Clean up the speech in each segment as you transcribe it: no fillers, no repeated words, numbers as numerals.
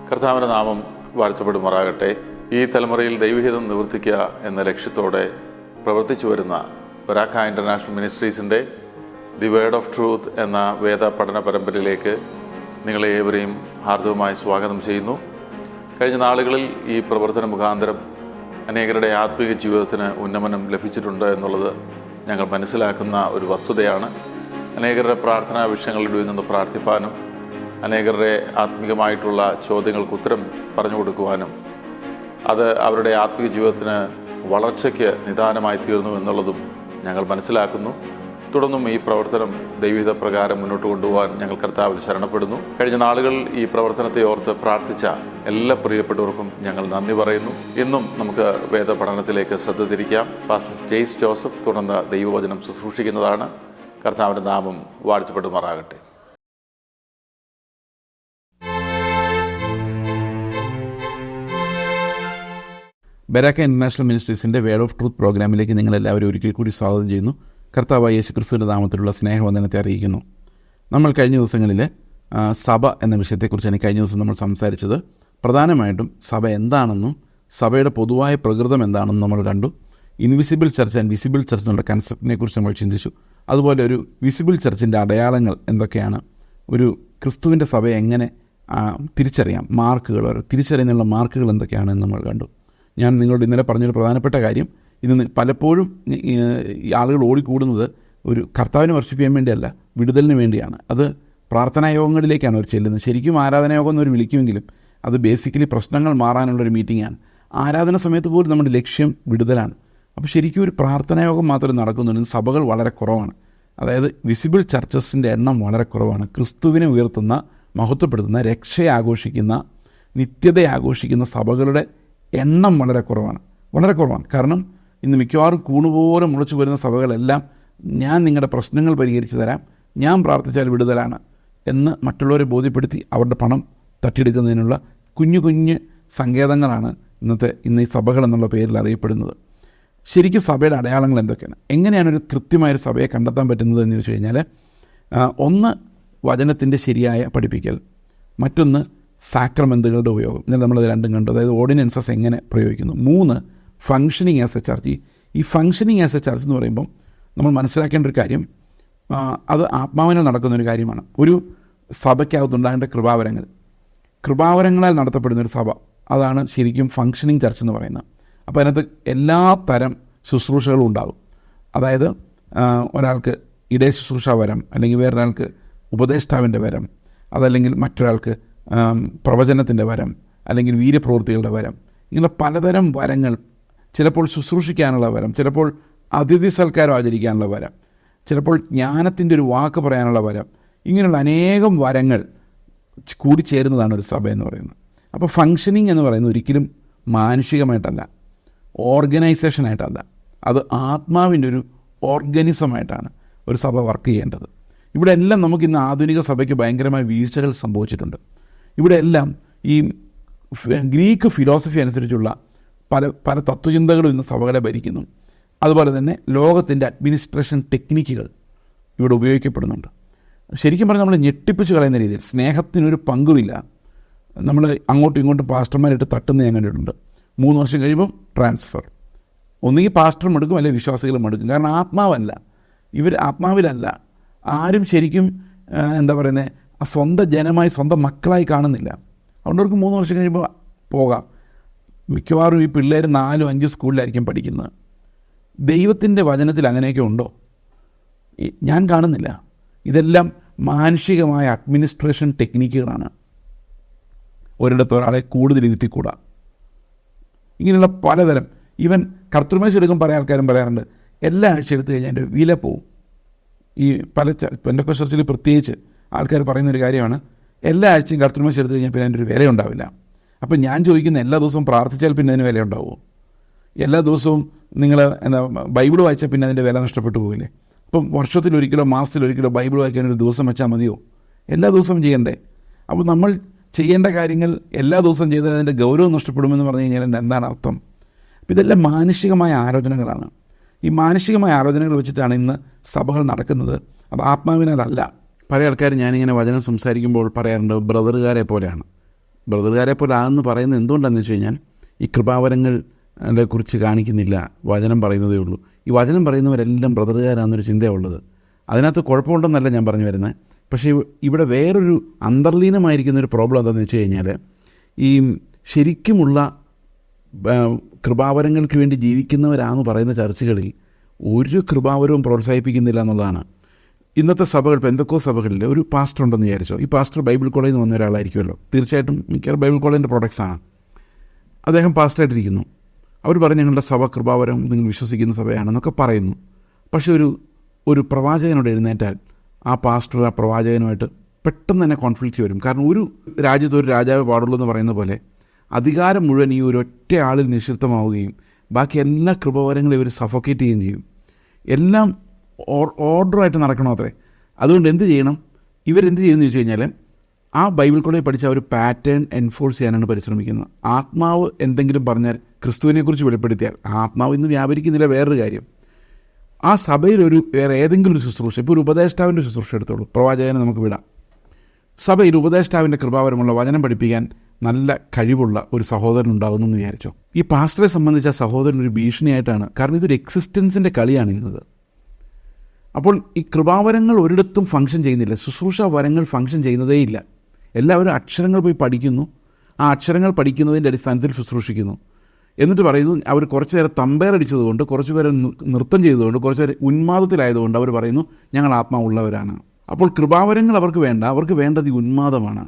കർത്താവിൻ്റെ നാമം വാഴ്ത്തപ്പെടുമാറാകട്ടെ. ഈ തലമുറയിൽ ദൈവഹിതം നിവർത്തിക്കുക എന്ന ലക്ഷ്യത്തോടെ പ്രവർത്തിച്ചു വരുന്ന ബരാക്ക ഇൻ്റർനാഷണൽ മിനിസ്ട്രീസിൻ്റെ ദി വേർഡ് ഓഫ് ട്രൂത്ത് എന്ന വേദ പഠന പരമ്പരയിലേക്ക് നിങ്ങളെ ഏവരെയും ഹാർദവമായി സ്വാഗതം ചെയ്യുന്നു. കഴിഞ്ഞ നാളുകളിൽ ഈ പ്രവർത്തന മുഖാന്തരം അനേകരുടെ ആത്മീയ ജീവിതത്തിന് ഉന്നമനം ലഭിച്ചിട്ടുണ്ട് എന്നുള്ളത് ഞങ്ങൾ മനസ്സിലാക്കുന്ന ഒരു വസ്തുതയാണ്. അനേകരുടെ പ്രാർത്ഥനാ വിഷയങ്ങളിൽ നിന്ന് പ്രാർത്ഥിപ്പാനും അനേകരുടെ ആത്മീയമായിട്ടുള്ള ചോദ്യങ്ങൾക്ക് ഉത്തരം പറഞ്ഞു കൊടുക്കുവാനും അത് അവരുടെ ആത്മീയ ജീവിതത്തിന് വളർച്ചയ്ക്ക് നിദാനമായി തീർന്നു എന്നുള്ളതും ഞങ്ങൾ മനസ്സിലാക്കുന്നു. തുടർന്നും ഈ പ്രവർത്തനം ദൈവഹിത പ്രകാരം മുന്നോട്ട് കൊണ്ടുപോകാൻ ഞങ്ങൾ കർത്താവിൽ ശരണപ്പെടുന്നു. കഴിഞ്ഞ നാളുകൾ ഈ പ്രവർത്തനത്തെ ഓർത്ത് പ്രാർത്ഥിച്ച എല്ലാ പ്രിയപ്പെട്ടവർക്കും ഞങ്ങൾ നന്ദി പറയുന്നു. ഇന്നും നമുക്ക് വേദ പഠനത്തിലേക്ക് ശ്രദ്ധ തിരിക്കാം. പാസ്റ്റർ ജെയ്സ് ജോസഫ് തുടർന്ന് ദൈവവചനം ശുശ്രൂഷിക്കുന്നതാണ്. കർത്താവിൻ്റെ നാമം വാഴ്ത്തപ്പെടുമാറാകട്ടെ. ബരാക്ക ഇൻ്റർനാഷണൽ മിനിസ്ട്രീസിൻ്റെ വേർഡ് ഓഫ് ട്രൂത്ത് പ്രോഗ്രാമിലേക്ക് നിങ്ങളെല്ലാവരും ഒരിക്കൽ കൂടി സ്വാഗതം ചെയ്യുന്നു. കർത്താവായ യേശുക്രിസ്തുവിൻ്റെ നാമത്തിലുള്ള സ്നേഹവന്ദനത്തെ അറിയിക്കുന്നു. നമ്മൾ കഴിഞ്ഞ ദിവസങ്ങളിൽ സഭ എന്ന വിഷയത്തെക്കുറിച്ചാണ് കഴിഞ്ഞ ദിവസം നമ്മൾ സംസാരിച്ചത്. പ്രധാനമായിട്ടും സഭ എന്താണെന്നും സഭയുടെ പൊതുവായ പ്രകൃതം എന്താണെന്നും നമ്മൾ കണ്ടു. Invisible church and visible church എന്നുള്ള കൺസെപ്റ്റിനെ കുറിച്ച് നമ്മൾ ചിന്തിച്ചു. അതുപോലെ ഒരു വിസിബിൾ ചർച്ചിൻ്റെ അടയാളങ്ങൾ എന്തൊക്കെയാണ്, ഒരു ക്രിസ്തുവിൻ്റെ സഭയെ എങ്ങനെ തിരിച്ചറിയാം, മാർക്കുകൾ, തിരിച്ചറിയുന്നുള്ള മാർക്കുകൾ എന്തൊക്കെയാണെന്ന് നമ്മൾ കണ്ടു. ഞാൻ നിങ്ങളോട് ഇന്നലെ പറഞ്ഞൊരു പ്രധാനപ്പെട്ട കാര്യം, ഇന്ന് പലപ്പോഴും ആളുകൾ ഓടിക്കൂടുന്നത് ഒരു കർത്താവിനെ വർഷിപ്പ് ചെയ്യാൻ വേണ്ടിയല്ല, വിടുതലിന് വേണ്ടിയാണ്. അത് പ്രാർത്ഥനായോഗങ്ങളിലേക്കാണ് അവർ ചെല്ലുന്നത്. ശരിക്കും ആരാധനായോഗം എന്നൊരു വിളിക്കുമെങ്കിലും അത് ബേസിക്കലി പ്രശ്നങ്ങൾ മാറാനുള്ളൊരു മീറ്റിംഗാണ്. ആരാധന സമയത്ത് പോലും നമ്മുടെ ലക്ഷ്യം വിടുതലാണ്. അപ്പോൾ ശരിക്കും ഒരു പ്രാർത്ഥനായോഗം മാത്രമേ നടക്കുന്നുള്ളൂ. സഭകൾ വളരെ കുറവാണ്. അതായത് വിസിബിൾ ചർച്ചസിൻ്റെ എണ്ണം വളരെ കുറവാണ്. ക്രിസ്തുവിനെ ഉയർത്തുന്ന, മഹത്വപ്പെടുത്തുന്ന, രക്ഷയെ ആഘോഷിക്കുന്ന, നിത്യതയെ ആഘോഷിക്കുന്ന സഭകളുടെ എണ്ണം വളരെ കുറവാണ്. കാരണം ഇന്ന് മിക്കവാറും കൂണുപോലെ മുളച്ചു വരുന്ന സഭകളെല്ലാം ഞാൻ നിങ്ങളുടെ പ്രശ്നങ്ങൾ പരിഹരിച്ചു തരാം, ഞാൻ പ്രാർത്ഥിച്ചാൽ വിടുതലാണ് എന്ന് മറ്റുള്ളവരെ ബോധ്യപ്പെടുത്തി അവരുടെ പണം തട്ടിയെടുക്കുന്നതിനുള്ള കുഞ്ഞു കുഞ്ഞ് സങ്കേതങ്ങളാണ് ഇന്ന് ഈ സഭകൾ എന്നുള്ള പേരിൽ അറിയപ്പെടുന്നത്. ശരിക്കും സഭയുടെ അടയാളങ്ങൾ എന്തൊക്കെയാണ്, എങ്ങനെയാണ് ഒരു കൃത്യമായൊരു സഭയെ കണ്ടെത്താൻ പറ്റുന്നത് എന്ന് ചോദിച്ചു കഴിഞ്ഞാൽ, ഒന്ന് വചനത്തിൻ്റെ ശരിയായ പഠിപ്പിക്കൽ, മറ്റൊന്ന് സാക്രമെന്റുകളുടെ ഉപയോഗം. ഇന്നലെ നമ്മളത് രണ്ടും കണ്ടു. അതായത് ഓർഡിനൻസസ് എങ്ങനെ പ്രയോഗിക്കുന്നു. 3 ഫങ്ഷനിങ് ആസ് എ ചർച്ച്. ഈ ഫങ്ഷനിങ് ആസ് എ ചർച്ച് എന്ന് പറയുമ്പം നമ്മൾ മനസ്സിലാക്കേണ്ട ഒരു കാര്യം, അത് ആത്മാവിനാൽ നടക്കുന്നൊരു കാര്യമാണ്. ഒരു സഭയ്ക്കകത്തുണ്ടാകേണ്ട കൃപാവരങ്ങളാൽ നടത്തപ്പെടുന്നൊരു സഭ, അതാണ് ശരിക്കും ഫങ്ഷനിങ് ചർച്ച് എന്ന് പറയുന്നത്. അപ്പോൾ അതിനകത്ത് എല്ലാ തരം ശുശ്രൂഷകളും ഉണ്ടാകും. അതായത് ഒരാൾക്ക് ഇടയ ശുശ്രൂഷ വരം, അല്ലെങ്കിൽ വേറൊരാൾക്ക് ഉപദേഷ്ടാവിൻ്റെ വരം, അതല്ലെങ്കിൽ മറ്റൊരാൾക്ക് പ്രവചനത്തിൻ്റെ വരം, അല്ലെങ്കിൽ വീര്യപ്രവൃത്തികളുടെ വരം, ഇങ്ങനെ പലതരം വരങ്ങൾ. ചിലപ്പോൾ ശുശ്രൂഷിക്കാനുള്ള വരം, ചിലപ്പോൾ അതിഥി സൽക്കാരം ആചരിക്കാനുള്ള വരം, ചിലപ്പോൾ ജ്ഞാനത്തിൻ്റെ ഒരു വാക്ക് പറയാനുള്ള വരം. ഇങ്ങനെയുള്ള അനേകം വരങ്ങൾ കൂടിച്ചേരുന്നതാണ് ഒരു സഭ എന്ന് പറയുന്നത്. അപ്പോൾ ഫങ്ഷനിങ് എന്ന് പറയുന്നത് ഒരിക്കലും മാനുഷികമായിട്ടല്ല, ഓർഗനൈസേഷനായിട്ടല്ല, അത് ആത്മാവിൻ്റെ ഒരു ഓർഗനിസമായിട്ടാണ് ഒരു സഭ വർക്ക് ചെയ്യേണ്ടത്. ഇവിടെ എല്ലാം നമുക്കിന്ന് ആധുനിക സഭയ്ക്ക് ഭയങ്കരമായ വീഴ്ചകൾ സംഭവിച്ചിട്ടുണ്ട്. ഇവിടെ എല്ലാം ഈ ഗ്രീക്ക് ഫിലോസഫി അനുസരിച്ചുള്ള പല തത്വചിന്തകളും ഇന്ന് സഭകളെ ഭരിക്കുന്നു. അതുപോലെ തന്നെ ലോകത്തിൻ്റെ അഡ്മിനിസ്ട്രേഷൻ ടെക്നിക്കുകൾ ഇവിടെ ഉപയോഗിക്കപ്പെടുന്നുണ്ട്. ശരിക്കും പറഞ്ഞാൽ നമ്മൾ ഞെട്ടിപ്പിച്ച് കളയുന്ന രീതിയിൽ സ്നേഹത്തിനൊരു പങ്കുമില്ല. നമ്മൾ അങ്ങോട്ടും ഇങ്ങോട്ടും പാസ്റ്റർമാരായിട്ട് തട്ടുന്ന ഞാൻ കണ്ടിട്ടുണ്ട്. 3 വർഷം കഴിയുമ്പം ട്രാൻസ്ഫർ. ഒന്നുകിൽ പാസ്റ്റർ മടുക്കും, അല്ലെങ്കിൽ വിശ്വാസികൾ മടുക്കും. കാരണം ആത്മാവിലല്ല. ആരും ശരിക്കും സ്വന്തം ജനമായി, സ്വന്തം മക്കളായി കാണുന്നില്ല. അതുകൊണ്ട് അവർക്ക് 3 വർഷം കഴിയുമ്പോൾ പോകാം. മിക്കവാറും ഈ പിള്ളേർ 4-5 സ്കൂളിലായിരിക്കും പഠിക്കുന്നത്. ദൈവത്തിൻ്റെ വചനത്തിൽ അങ്ങനെയൊക്കെ ഉണ്ടോ? ഞാൻ കാണുന്നില്ല. ഇതെല്ലാം മാനുഷികമായ അഡ്മിനിസ്ട്രേഷൻ ടെക്നിക്കുകളാണ്. ഒരിടത്ത് ഒരാളെ കൂടുതൽ ഇരുത്തിക്കൂടാ. ഇങ്ങനെയുള്ള പലതരം, ഈവൻ കർത്തൃമേശ എടുക്കും പല ആൾക്കാരും പറയാറുണ്ട്, എല്ലാ ആഴ്ച എടുത്തു കഴിഞ്ഞാൽ എൻ്റെ വില പോവും. ഈ പല പെന്തക്കോസ്ത് ചർച്ചിൽ പ്രത്യേകിച്ച് ആൾക്കാർ പറയുന്നൊരു കാര്യമാണ്, എല്ലാ ആഴ്ചയും കർത്തൃമേശ എടുത്തു കഴിഞ്ഞാൽ പിന്നെ അതിൻ്റെ ഒരു വില ഉണ്ടാവില്ല. അപ്പം ഞാൻ ചോദിക്കുന്ന, എല്ലാ ദിവസവും പ്രാർത്ഥിച്ചാൽ പിന്നെ അതിന് വില ഉണ്ടാവുമോ? എല്ലാ ദിവസവും നിങ്ങൾ ബൈബിൾ വായിച്ചാൽ പിന്നെ അതിൻ്റെ വില നഷ്ടപ്പെട്ടു പോകില്ലേ? അപ്പം വർഷത്തിലൊരിക്കലോ മാസത്തിലൊരിക്കലോ ബൈബിൾ വായിക്കാനൊരു ദിവസം വെച്ചാൽ മതിയോ? എല്ലാ ദിവസവും ചെയ്യണ്ടേ? അപ്പോൾ നമ്മൾ ചെയ്യേണ്ട കാര്യങ്ങൾ എല്ലാ ദിവസവും ചെയ്താൽ അതിൻ്റെ ഗൗരവം നഷ്ടപ്പെടുമെന്ന് പറഞ്ഞു കഴിഞ്ഞാൽ എന്താണ് അർത്ഥം? അപ്പം ഇതെല്ലാം മാനുഷികമായ ആലോചനകളാണ്. ഈ മാനുഷികമായ ആലോചനകൾ വെച്ചിട്ടാണ് ഇന്ന് സഭകൾ നടക്കുന്നത്. അത് ആത്മാവിനാലല്ല. പല ആൾക്കാർ ഞാനിങ്ങനെ വചനം സംസാരിക്കുമ്പോൾ പറയാറുണ്ട്, ബ്രദറുകാരെ പോലെയാണ്. ബ്രദറുകാരെ പോലെ ആണെന്ന് പറയുന്നത് എന്തുകൊണ്ടാണെന്ന് വെച്ച് കഴിഞ്ഞാൽ ഈ കൃപാവരങ്ങളെ കുറിച്ച് കാണിക്കുന്നില്ല, വചനം പറയുന്നതേ ഉള്ളൂ. ഈ വചനം പറയുന്നവരെല്ലാം ബ്രദറുകാരാണെന്നൊരു ചിന്തയുള്ളത്. അതിനകത്ത് കുഴപ്പമുണ്ടെന്നല്ല ഞാൻ പറഞ്ഞു വരുന്നത്. പക്ഷേ ഇവിടെ വേറൊരു അന്തർലീനമായിരിക്കുന്നൊരു പ്രോബ്ലം എന്താണെന്ന് വെച്ച് കഴിഞ്ഞാൽ, ഈ ശരിക്കുമുള്ള കൃപാവരങ്ങൾക്ക് വേണ്ടി ജീവിക്കുന്നവരാണെന്ന് പറയുന്ന ചർച്ചുകളിൽ ഒരു കൃപാവരവും പ്രോത്സാഹിപ്പിക്കുന്നില്ല എന്നുള്ളതാണ്. ഇന്നത്തെ സഭകൾ, പെന്തക്കോസ്ത് സഭകളിൽ ഒരു പാസ്റ്റർ ഉണ്ടെന്ന് വിചാരിച്ചോ. ഈ പാസ്റ്റർ ബൈബിൾ കോളേജിൽ നിന്ന് വന്ന ഒരാളായിരിക്കുമല്ലോ, തീർച്ചയായിട്ടും മിക്കവാറും ബൈബിൾ കോളേജിൻ്റെ പ്രൊഡക്ട്സാണ്. അദ്ദേഹം പാസ്റ്ററായിട്ടിരിക്കുന്നു. അവർ പറഞ്ഞ് ഞങ്ങളുടെ സഭ കൃപാവരം നിങ്ങൾ വിശ്വസിക്കുന്ന സഭയാണെന്നൊക്കെ പറയുന്നു. പക്ഷെ ഒരു പ്രവാചകനോട് എഴുന്നേറ്റാൽ ആ പാസ്റ്റർ ആ പ്രവാചകനുമായിട്ട് പെട്ടെന്ന് തന്നെ കോൺഫ്ലിക്റ്റ് വരും. കാരണം ഒരു രാജ്യത്ത് ഒരു രാജാവ് പാടുള്ളൂ എന്ന് പറയുന്ന പോലെ അധികാരം മുഴുവൻ ഈ ഒരു ഒറ്റ ആളിൽ നിക്ഷിപ്തമാവുകയും ബാക്കി എല്ലാ കൃപാവരങ്ങളും ഇവർ സഫോക്കേറ്റ് ചെയ്യുകയും ചെയ്യും. എല്ലാം ഓർഡറായിട്ട് നടക്കണം അത്രേ. അതുകൊണ്ട് എന്ത് ചെയ്യണം, ഇവരെന്ത് ചെയ്യുമെന്ന് ചോദിച്ചു കഴിഞ്ഞാൽ, ആ ബൈബിൾ കോളേജിൽ പഠിച്ച ഒരു പാറ്റേൺ എൻഫോഴ്സ് ചെയ്യാനാണ് പരിശ്രമിക്കുന്നത്. ആത്മാവ് എന്തെങ്കിലും പറഞ്ഞാൽ, ക്രിസ്തുവിനെക്കുറിച്ച് വെളിപ്പെടുത്തിയാൽ, ആത്മാവ് ഇന്ന് വ്യാപരിക്കുന്നില്ല. വേറൊരു കാര്യം, ആ സഭയിൽ വേറെ ഏതെങ്കിലും ഒരു ശുശ്രൂഷ, ഇപ്പോൾ ഒരു ഉപദേഷ്ടാവിൻ്റെ ശുശ്രൂഷ എടുത്തോളൂ, പ്രവാചകനെ നമുക്ക് വിടാം. സഭയിൽ ഉപദേഷ്ടാവിൻ്റെ കൃപാവരമുള്ള വചനം പഠിപ്പിക്കാൻ നല്ല കഴിവുള്ള ഒരു സഹോദരൻ ഉണ്ടാകുന്നു എന്ന് വിചാരിച്ചോ. ഈ പാസ്റ്ററെ സംബന്ധിച്ച് ആ സഹോദരൻ ഒരു ഭീഷണിയായിട്ടാണ്. കാരണം ഇതൊരു എക്സിസ്റ്റൻസിൻ്റെ കളിയാണ് ഇന്നത്. അപ്പോൾ ഈ കൃപാവരങ്ങൾ ഒരിടത്തും ഫങ്ഷൻ ചെയ്യുന്നില്ല, ശുശ്രൂഷ വരങ്ങൾ ഫങ്ഷൻ ചെയ്യുന്നതേ ഇല്ല. എല്ലാവരും അക്ഷരങ്ങൾ പോയി പഠിക്കുന്നു, ആ അക്ഷരങ്ങൾ പഠിക്കുന്നതിൻ്റെ അടിസ്ഥാനത്തിൽ ശുശ്രൂഷിക്കുന്നു. എന്നിട്ട് പറയുന്നു, അവർ കുറച്ച് നേരം തമ്പേറടിച്ചതുകൊണ്ട്, കുറച്ച് പേരെ നൃത്തം ചെയ്തതുകൊണ്ട്, കുറച്ച് പേര് ഉന്മാദത്തിലായതുകൊണ്ട് അവർ പറയുന്നു ഞങ്ങൾ ആത്മാവുള്ളവരാണ്. അപ്പോൾ കൃപാവരങ്ങൾ അവർക്ക് വേണ്ട, അവർക്ക് വേണ്ടത് ഈ ഉന്മാദമാണ്.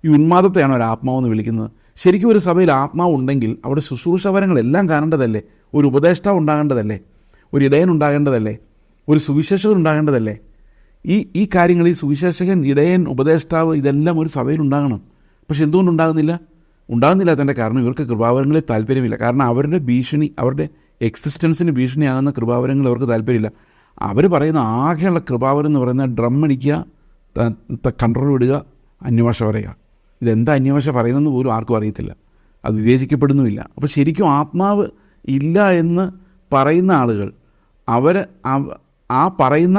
ഈ ഉന്മാദത്തെയാണ് അവർ ആത്മാവെന്ന് വിളിക്കുന്നത്. ശരിക്കും ഒരു സഭയിൽ ആത്മാവ് ഉണ്ടെങ്കിൽ അവിടെ ശുശ്രൂഷവരങ്ങളെല്ലാം കാണേണ്ടതല്ലേ? ഒരു ഉപദേഷ്ടാവ് ഉണ്ടാകേണ്ടതല്ലേ? ഒരു ഇടയൻ ഉണ്ടാകേണ്ടതല്ലേ? ഒരു സുവിശേഷകൻ ഉണ്ടാകേണ്ടതല്ലേ? ഈ കാര്യങ്ങൾ, ഈ സുവിശേഷകൻ, ഇടയൻ, ഉപദേഷ്ടാവ്, ഇതെല്ലാം ഒരു സഭയിൽ ഉണ്ടാകണം. പക്ഷെ എന്തുകൊണ്ട് ഉണ്ടാകുന്നില്ലാത്തതിൻ്റെ കാരണം ഇവർക്ക് കൃപാവരങ്ങളിൽ താല്പര്യമില്ല. കാരണം അവരുടെ ഭീഷണി, അവരുടെ എക്സിസ്റ്റൻസിന് ഭീഷണിയാകുന്ന കൃപാവരങ്ങൾ അവർക്ക് താല്പര്യമില്ല. അവർ പറയുന്ന ആകെയുള്ള കൃപാവരം എന്ന് പറയുന്നത് ഡ്രം അടിക്കുക, കൺട്രോൾ വിടുക, അന്യഭാഷ പറയുക. ഇതെന്താ അന്യഭാഷ പറയുന്നതെന്ന് പോലും ആർക്കും അറിയത്തില്ല, അത് വിവേചിക്കപ്പെടുന്നുമില്ല. അപ്പോൾ ശരിക്കും ആത്മാവ് ഇല്ല എന്ന് പറയുന്ന ആളുകൾ, അവർ ആ പറയുന്ന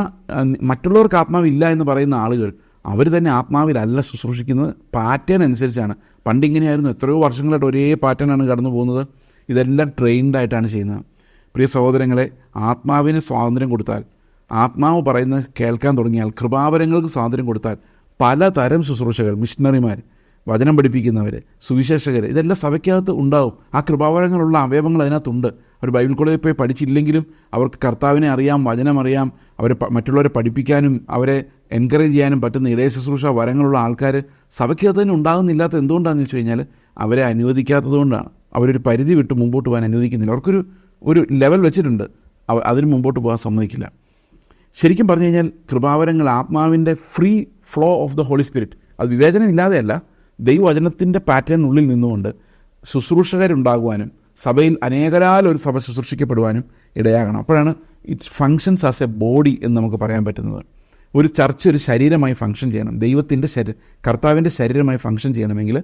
മറ്റുള്ളവർക്ക് ആത്മാവില്ല എന്ന് പറയുന്ന ആളുകൾ അവർ തന്നെ ആത്മാവിലല്ല ശുശ്രൂഷിക്കുന്നത്. പാറ്റേൺ അനുസരിച്ചാണ്. പണ്ടിങ്ങനെയായിരുന്നു, എത്രയോ വർഷങ്ങളായിട്ട് ഒരേ പാറ്റേണാണ് കടന്നു പോകുന്നത്. ഇതെല്ലാം ട്രെയിൻഡായിട്ടാണ് ചെയ്യുന്നത്. പ്രിയ സഹോദരങ്ങളെ, ആത്മാവിന് സ്വാതന്ത്ര്യം കൊടുത്താൽ, ആത്മാവ് പറയുന്നത് കേൾക്കാൻ തുടങ്ങിയാൽ, കൃപാവരങ്ങൾക്ക് സ്വാതന്ത്ര്യം കൊടുത്താൽ, പലതരം ശുശ്രൂഷകൾ, മിഷണറിമാർ, വചനം പഠിപ്പിക്കുന്നവർ, സുവിശേഷകർ, ഇതെല്ലാം സഭയ്ക്കകത്ത് ഉണ്ടാവും. ആ കൃപാവരങ്ങളുള്ള അവയവങ്ങൾ അതിനകത്തുണ്ട്. അവർ ബൈബിൾ കോളേജിൽ പോയി പഠിച്ചില്ലെങ്കിലും അവർക്ക് കർത്താവിനെ അറിയാം, വചനം അറിയാം, അവരെ മറ്റുള്ളവരെ പഠിപ്പിക്കാനും അവരെ എൻകറേജ് ചെയ്യാനും പറ്റുന്ന ഇടയ ശുശ്രൂഷ വരങ്ങളുള്ള ആൾക്കാർ സഭയ്ക്കകത്ത് തന്നെ ഉണ്ടാകുന്നില്ലാത്ത എന്തുകൊണ്ടാണെന്ന് വെച്ച് കഴിഞ്ഞാൽ അവരെ അനുവദിക്കാത്തത് കൊണ്ടാണ്. അവരൊരു പരിധി വിട്ട് മുമ്പോട്ട് പോകാൻ അനുവദിക്കുന്നില്ല. അവർക്കൊരു ലെവൽ വെച്ചിട്ടുണ്ട്, അതിന് മുമ്പോട്ട് പോകാൻ സമ്മതിക്കില്ല. ശരിക്കും പറഞ്ഞു കഴിഞ്ഞാൽ കൃപാവരങ്ങൾ ആത്മാവിൻ്റെ free flow of the holy spirit, അത് വിവേചനം ഇല്ലാതെയല്ല, ദൈവവചനത്തിൻ്റെ പാറ്റേണിനുള്ളിൽ നിന്നുകൊണ്ട് ശുശ്രൂഷകരുണ്ടാകുവാനും സഭയിൽ അനേകരാൽ ഒരു സഭ ശുശ്രൂഷിക്കപ്പെടുവാനും ഇടയാകണം. അപ്പോഴാണ് it functions as A body എന്ന് നമുക്ക് പറയാൻ പറ്റുന്നത്. ഒരു ചർച്ച് ഒരു ശരീരമായി ഫങ്ഷൻ ചെയ്യണം, ദൈവത്തിൻ്റെ കർത്താവിൻ്റെ ശരീരമായി ഫങ്ഷൻ ചെയ്യണമെങ്കിൽ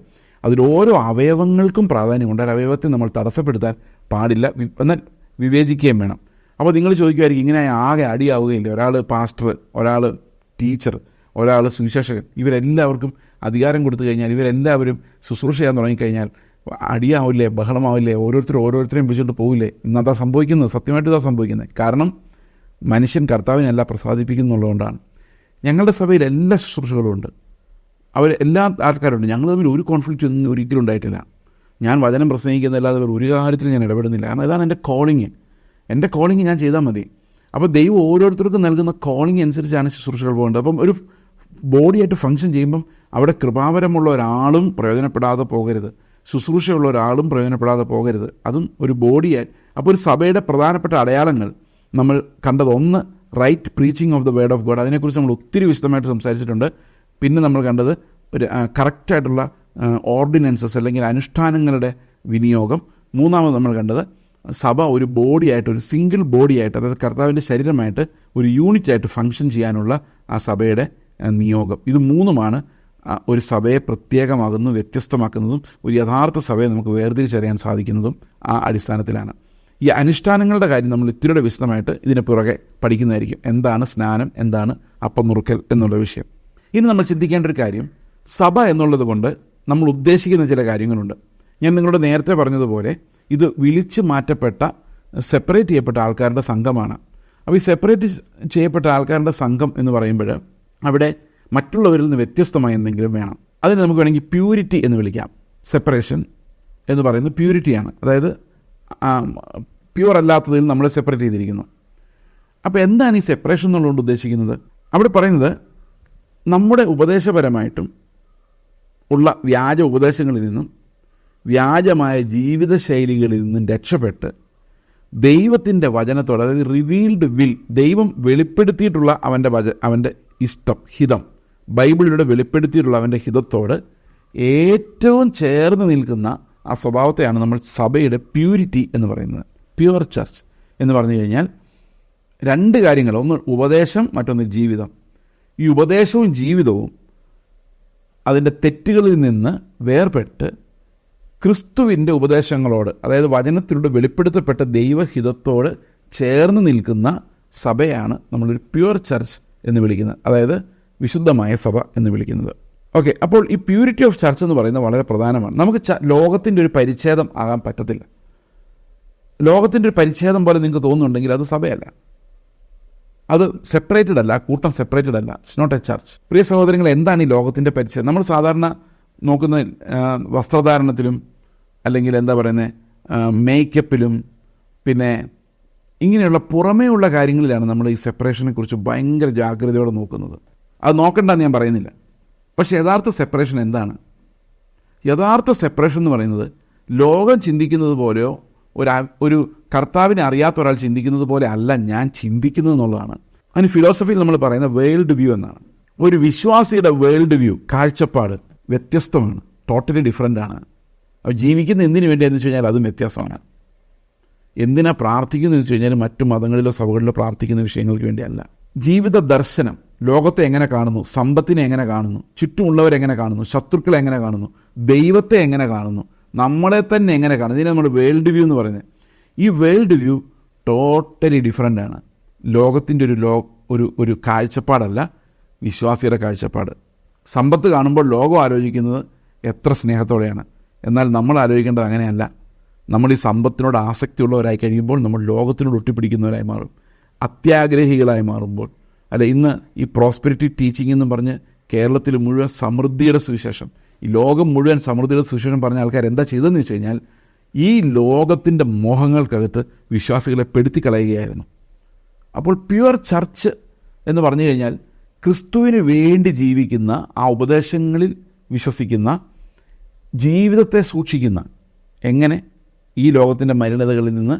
അതിൽ ഓരോ അവയവങ്ങൾക്കും പ്രാധാന്യമുണ്ട്. ആ അവയവത്തെ നമ്മൾ തടസ്സപ്പെടുത്താൻ പാടില്ല, എന്നാൽ വിവേചിക്കുകയും വേണം. അപ്പോൾ നിങ്ങൾ ചോദിക്കുമായിരിക്കും, ഇങ്ങനെ ആകെ അടിയാവുകയില്ല? ഒരാൾ പാസ്റ്റർ, ഒരാൾ ടീച്ചർ, ഒരാൾ സുവിശേഷകൻ, ഇവരെല്ലാവർക്കും അധികാരം കൊടുത്തു കഴിഞ്ഞാൽ, ഇവരെല്ലാവരും ശുശ്രൂഷ ചെയ്യാൻ തുടങ്ങിക്കഴിഞ്ഞാൽ അടിയാവില്ലേ, ബഹളമാവില്ലേ, ഓരോരുത്തരെയും വിളിച്ചുകൊണ്ട് പോകില്ലേ? ഇന്നതാ സംഭവിക്കുന്നത്, സത്യമായിട്ട് ഇതാ സംഭവിക്കുന്നത്. കാരണം മനുഷ്യൻ കർത്താവിനല്ല പ്രസാദിപ്പിക്കുന്നുള്ളതുകൊണ്ടാണ്. ഞങ്ങളുടെ സഭയിൽ എല്ലാ ശുശ്രൂഷകളും ഉണ്ട്, എല്ലാ ആൾക്കാരുണ്ട്. ഞങ്ങൾ തമ്മിൽ ഒരു കോൺഫ്ലിക്റ്റ് ഒന്നും ഒരിക്കലും ഉണ്ടായിട്ടില്ല. ഞാൻ വചനം പ്രസംഗിക്കുന്നതല്ലാതെ ഒരു കാര്യത്തിൽ ഞാൻ ഇടപെടുന്നില്ല. കാരണം ഇതാണ് എൻ്റെ കോളിങ് ഞാൻ ചെയ്താൽ മതി. അപ്പോൾ ദൈവം ഓരോരുത്തർക്കും നൽകുന്ന കോളിങ് അനുസരിച്ചാണ് ശുശ്രൂഷകൾ പോകേണ്ടത്. അപ്പം ഒരു ബോഡിയായിട്ട് ഫങ്ഷൻ ചെയ്യുമ്പം അവിടെ കൃപാവരമുള്ള ഒരാളും പ്രയോജനപ്പെടാതെ പോകരുത്, ശുശ്രൂഷയുള്ള ഒരാളും പ്രയോജനപ്പെടാതെ പോകരുത്. അതും ഒരു ബോഡിയായി. അപ്പോൾ ഒരു സഭയുടെ പ്രധാനപ്പെട്ട അടയാളങ്ങൾ നമ്മൾ കണ്ടത്, ഒന്ന് right preaching of the word of God, അതിനെക്കുറിച്ച് നമ്മൾ ഒത്തിരി വിശദമായിട്ട് സംസാരിച്ചിട്ടുണ്ട്. പിന്നെ നമ്മൾ കണ്ടത് ഒരു കറക്റ്റായിട്ടുള്ള ഓർഡിനൻസസ് അല്ലെങ്കിൽ അനുഷ്ഠാനങ്ങളുടെ വിനിയോഗം. മൂന്നാമത് നമ്മൾ കണ്ടത് സഭ ഒരു ബോഡിയായിട്ട്, ഒരു സിംഗിൾ ബോഡിയായിട്ട്, അതായത് കർത്താവിൻ്റെ ശരീരമായിട്ട് ഒരു യൂണിറ്റായിട്ട് ഫങ്ഷൻ ചെയ്യാനുള്ള ആ സഭയുടെ നിയോഗം. ഇത് മൂന്നുമാണ് ഒരു സഭയെ പ്രത്യേകമാകുന്നതും വ്യത്യസ്തമാക്കുന്നതും ഒരു യഥാർത്ഥ സഭയെ നമുക്ക് വേർതിരിച്ചറിയാൻ സാധിക്കുന്നതും ആ അടിസ്ഥാനത്തിലാണ്. ഈ അനുഷ്ഠാനങ്ങളുടെ കാര്യം നമ്മൾ ഇത്തിരിയുടെ വിശദമായിട്ട് ഇതിന് പുറകെ പഠിക്കുന്നതായിരിക്കും. എന്താണ് സ്നാനം, എന്താണ് അപ്പം നുറുക്കൽ എന്നുള്ള വിഷയം. ഇനി നമ്മൾ ചിന്തിക്കേണ്ട ഒരു കാര്യം, സഭ എന്നുള്ളത് കൊണ്ട് നമ്മൾ ഉദ്ദേശിക്കുന്ന ചില കാര്യങ്ങളുണ്ട്. ഞാൻ നിങ്ങളോട് നേരത്തെ പറഞ്ഞതുപോലെ ഇത് വിളിച്ചു മാറ്റപ്പെട്ട സെപ്പറേറ്റ് ചെയ്യപ്പെട്ട ആൾക്കാരുടെ സംഘമാണ്. അപ്പോൾ ഈ സെപ്പറേറ്റ് ചെയ്യപ്പെട്ട ആൾക്കാരുടെ സംഘം എന്ന് പറയുമ്പോൾ അവിടെ മറ്റുള്ളവരിൽ നിന്ന് വ്യത്യസ്തമായ എന്തെങ്കിലും വേണം. അതിന് നമുക്ക് വേണമെങ്കിൽ പ്യൂരിറ്റി എന്ന് വിളിക്കാം. സെപ്പറേഷൻ എന്ന് പറയുന്നത് പ്യൂരിറ്റിയാണ്, അതായത് പ്യൂർ അല്ലാത്തതിൽ നമ്മളെ സെപ്പറേറ്റ് ചെയ്തിരിക്കുന്നു. അപ്പോൾ എന്താണ് ഈ സെപ്പറേഷൻ എന്നുള്ളതുകൊണ്ട് ഉദ്ദേശിക്കുന്നത്? അവിടെ പറയുന്നത് നമ്മുടെ ഉപദേശപരമായിട്ടും ഉള്ള വ്യാജ ഉപദേശങ്ങളിൽ നിന്നും വ്യാജമായ ജീവിതശൈലികളിൽ നിന്നും രക്ഷപ്പെട്ട് ദൈവത്തിൻ്റെ വചനത്തോട്, അതായത് റിവീൽഡ് വിൽ, ദൈവം വെളിപ്പെടുത്തിയിട്ടുള്ള അവൻ്റെ ഇഷ്ടം, ഹിതം, ബൈബിളിലൂടെ വെളിപ്പെടുത്തിയിട്ടുള്ള അവൻ്റെ ഹിതത്തോട് ഏറ്റവും ചേർന്ന് നിൽക്കുന്ന ആ സ്വഭാവത്തെയാണ് നമ്മൾ സഭയുടെ പ്യൂരിറ്റി എന്ന് പറയുന്നത്. പ്യുവർ ചർച്ച് എന്ന് പറഞ്ഞു കഴിഞ്ഞാൽ രണ്ട് കാര്യങ്ങൾ, ഒന്ന് ഉപദേശം, മറ്റൊന്ന് ജീവിതം. ഈ ഉപദേശവും ജീവിതവും അതിൻ്റെ തെറ്റുകളിൽ നിന്ന് വേർപെട്ട് ക്രിസ്തുവിൻ്റെ ഉപദേശങ്ങളോട്, അതായത് വചനത്തിലൂടെ വെളിപ്പെടുത്തപ്പെട്ട ദൈവഹിതത്തോട് ചേർന്ന് നിൽക്കുന്ന സഭയാണ് നമ്മളൊരു പ്യുവർ ചർച്ച് എന്ന് വിളിക്കുന്നത്, അതായത് വിശുദ്ധമായ സഭ എന്ന് വിളിക്കുന്നത്. ഓക്കെ, അപ്പോൾ ഈ പ്യൂരിറ്റി ഓഫ് ചർച്ച് എന്ന് പറയുന്നത് വളരെ പ്രധാനമാണ്. നമുക്ക് ലോകത്തിൻ്റെ ഒരു പരിച്ഛേദം ആകാൻ പറ്റത്തില്ല. ലോകത്തിൻ്റെ ഒരു പരിച്ഛേദം പോലെ നിങ്ങൾക്ക് തോന്നുന്നുണ്ടെങ്കിൽ അത് സഭയല്ല, അത് സെപ്പറേറ്റഡ് അല്ല, കൂട്ടം സെപ്പറേറ്റഡ് അല്ല, ഇറ്റ്സ് നോട്ട് എ ചർച്ച്. പ്രിയ സഹോദരങ്ങൾ, എന്താണ് ഈ ലോകത്തിൻ്റെ പരിച്ഛേദം? നമ്മൾ സാധാരണ നോക്കുന്ന വസ്ത്രധാരണത്തിലും അല്ലെങ്കിൽ എന്താ പറയുന്നത് മേക്കപ്പിലും പിന്നെ ഇങ്ങനെയുള്ള പുറമേ ഉള്ള കാര്യങ്ങളിലാണ് നമ്മൾ ഈ സെപ്പറേഷനെ കുറിച്ച് ഭയങ്കര ജാഗ്രതയോടെ നോക്കുന്നത്. അത് നോക്കണ്ടെന്ന് ഞാൻ പറയുന്നില്ല. പക്ഷേ യഥാർത്ഥ സെപ്പറേഷൻ എന്താണ്? യഥാർത്ഥ സെപ്പറേഷൻ എന്ന് പറയുന്നത് ലോകം ചിന്തിക്കുന്നത് പോലെയോ ഒരു കർത്താവിനെ അറിയാത്ത ഒരാൾ ചിന്തിക്കുന്നത് പോലെ അല്ല ഞാൻ ചിന്തിക്കുന്നത് എന്നുള്ളതാണ്. അതിന് ഫിലോസഫിയിൽ നമ്മൾ പറയുന്ന വേൾഡ് വ്യൂ എന്നാണ്. ഒരു വിശ്വാസിയുടെ വേൾഡ് വ്യൂ, കാഴ്ചപ്പാട് വ്യത്യസ്തമാണ്, ടോട്ടലി ഡിഫറൻ്റ് ആണ്. അപ്പോൾ ജീവിക്കുന്ന എന്തിനു വേണ്ടിയെന്ന് വെച്ച് കഴിഞ്ഞാൽ അതും വ്യത്യാസമാണ്. എന്തിനാ പ്രാർത്ഥിക്കുന്നത് വെച്ച് കഴിഞ്ഞാൽ മറ്റു മതങ്ങളിലോ സഭകളിലോ പ്രാർത്ഥിക്കുന്ന വിഷയങ്ങൾക്ക് വേണ്ടിയല്ല. ജീവിത ദർശനം, ലോകത്തെ എങ്ങനെ കാണുന്നു, സമ്പത്തിനെ എങ്ങനെ കാണുന്നു, ചുറ്റുമുള്ളവരെങ്ങനെ കാണുന്നു, ശത്രുക്കളെ എങ്ങനെ കാണുന്നു, ദൈവത്തെ എങ്ങനെ കാണുന്നു, നമ്മളെ തന്നെ എങ്ങനെ കാണുന്നു, ഇതിനെ നമ്മൾ വേൾഡ് വ്യൂ എന്ന് പറയുന്നത്. ഈ വേൾഡ് വ്യൂ ടോട്ടലി ഡിഫറൻ്റ് ആണ്. ലോകത്തിൻ്റെ ഒരു കാഴ്ചപ്പാടല്ല വിശ്വാസിയുടെ കാഴ്ചപ്പാട്. സമ്പത്ത് കാണുമ്പോൾ ലോകം ആലോചിക്കുന്നത് എത്ര സ്നേഹത്തോടെയാണ്, എന്നാൽ നമ്മൾ ആലോചിക്കേണ്ടത് അങ്ങനെയല്ല. നമ്മൾ ഈ സമ്പത്തിനോട് ആസക്തിയുള്ളവരായി കഴിയുമ്പോൾ നമ്മൾ ലോകത്തിനോട് ഒട്ടിപ്പിടിക്കുന്നവരായി മാറും, അത്യാഗ്രഹികളായി മാറുമ്പോൾ. അല്ല, ഇന്ന് ഈ പ്രോസ്പെരിറ്റി ടീച്ചിങ് എന്ന് പറഞ്ഞ് കേരളത്തിൽ മുഴുവൻ സമൃദ്ധിയുടെ സുവിശേഷം, ഈ ലോകം മുഴുവൻ സമൃദ്ധിയുടെ സുവിശേഷം പറഞ്ഞ ആൾക്കാർ എന്താ ചെയ്തതെന്ന് വെച്ച് കഴിഞ്ഞാൽ ഈ ലോകത്തിൻ്റെ മോഹങ്ങൾക്കകത്ത് വിശ്വാസികളെ പെടുത്തിക്കളയുകയായിരുന്നു. അപ്പോൾ പ്യുവർ ചർച്ച് എന്ന് പറഞ്ഞു കഴിഞ്ഞാൽ ക്രിസ്തുവിന് വേണ്ടി ജീവിക്കുന്ന, ആ ഉപദേശങ്ങളിൽ വിശ്വസിക്കുന്ന, ജീവിതത്തെ സൂക്ഷിക്കുന്ന, എങ്ങനെ ഈ ലോകത്തിൻ്റെ മലിനതകളിൽ നിന്ന്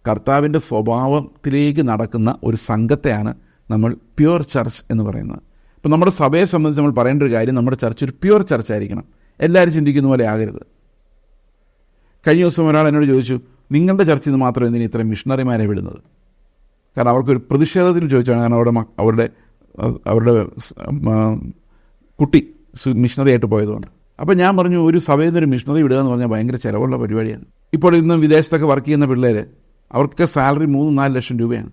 കർത്താവിൻ്റെ സ്വഭാവത്തിലേക്ക് നടക്കുന്ന ഒരു സംഘത്തെയാണ് നമ്മൾ പ്യുവർ ചർച്ച് എന്ന് പറയുന്നത്. അപ്പോൾ നമ്മുടെ സഭയെ സംബന്ധിച്ച് നമ്മൾ പറയേണ്ട ഒരു കാര്യം, നമ്മുടെ ചർച്ച് ഒരു പ്യുവർ ചർച്ചായിരിക്കണം. എല്ലാവരും ചിന്തിക്കുന്ന പോലെ ആകരുത്. കഴിഞ്ഞ ദിവസം ഒരാൾ എന്നോട് ചോദിച്ചു, നിങ്ങളുടെ ചർച്ചിൽ നിന്ന് മാത്രം എന്തിനാണ് ഇത്രയും മിഷണറിമാരെ വിടുന്നത്? കാരണം അവർക്കൊരു പ്രതിഷേധത്തിൽ ചോദിച്ചാണ്, കാരണം അവരുടെ കുട്ടി മിഷണറി ആയിട്ട് പോയതുകൊണ്ട്. അപ്പോൾ ഞാൻ പറഞ്ഞു, ഒരു സഭയിൽ നിന്നൊരു മിഷണറി വിടുക എന്ന് പറഞ്ഞാൽ ഭയങ്കര ചിലവുള്ള പരിപാടിയാണ്. ഇപ്പോൾ ഇന്ന് വിദേശത്തൊക്കെ വർക്ക് ചെയ്യുന്ന പിള്ളേർ, അവർക്ക് സാലറി 3-4 ലക്ഷം രൂപയാണ്.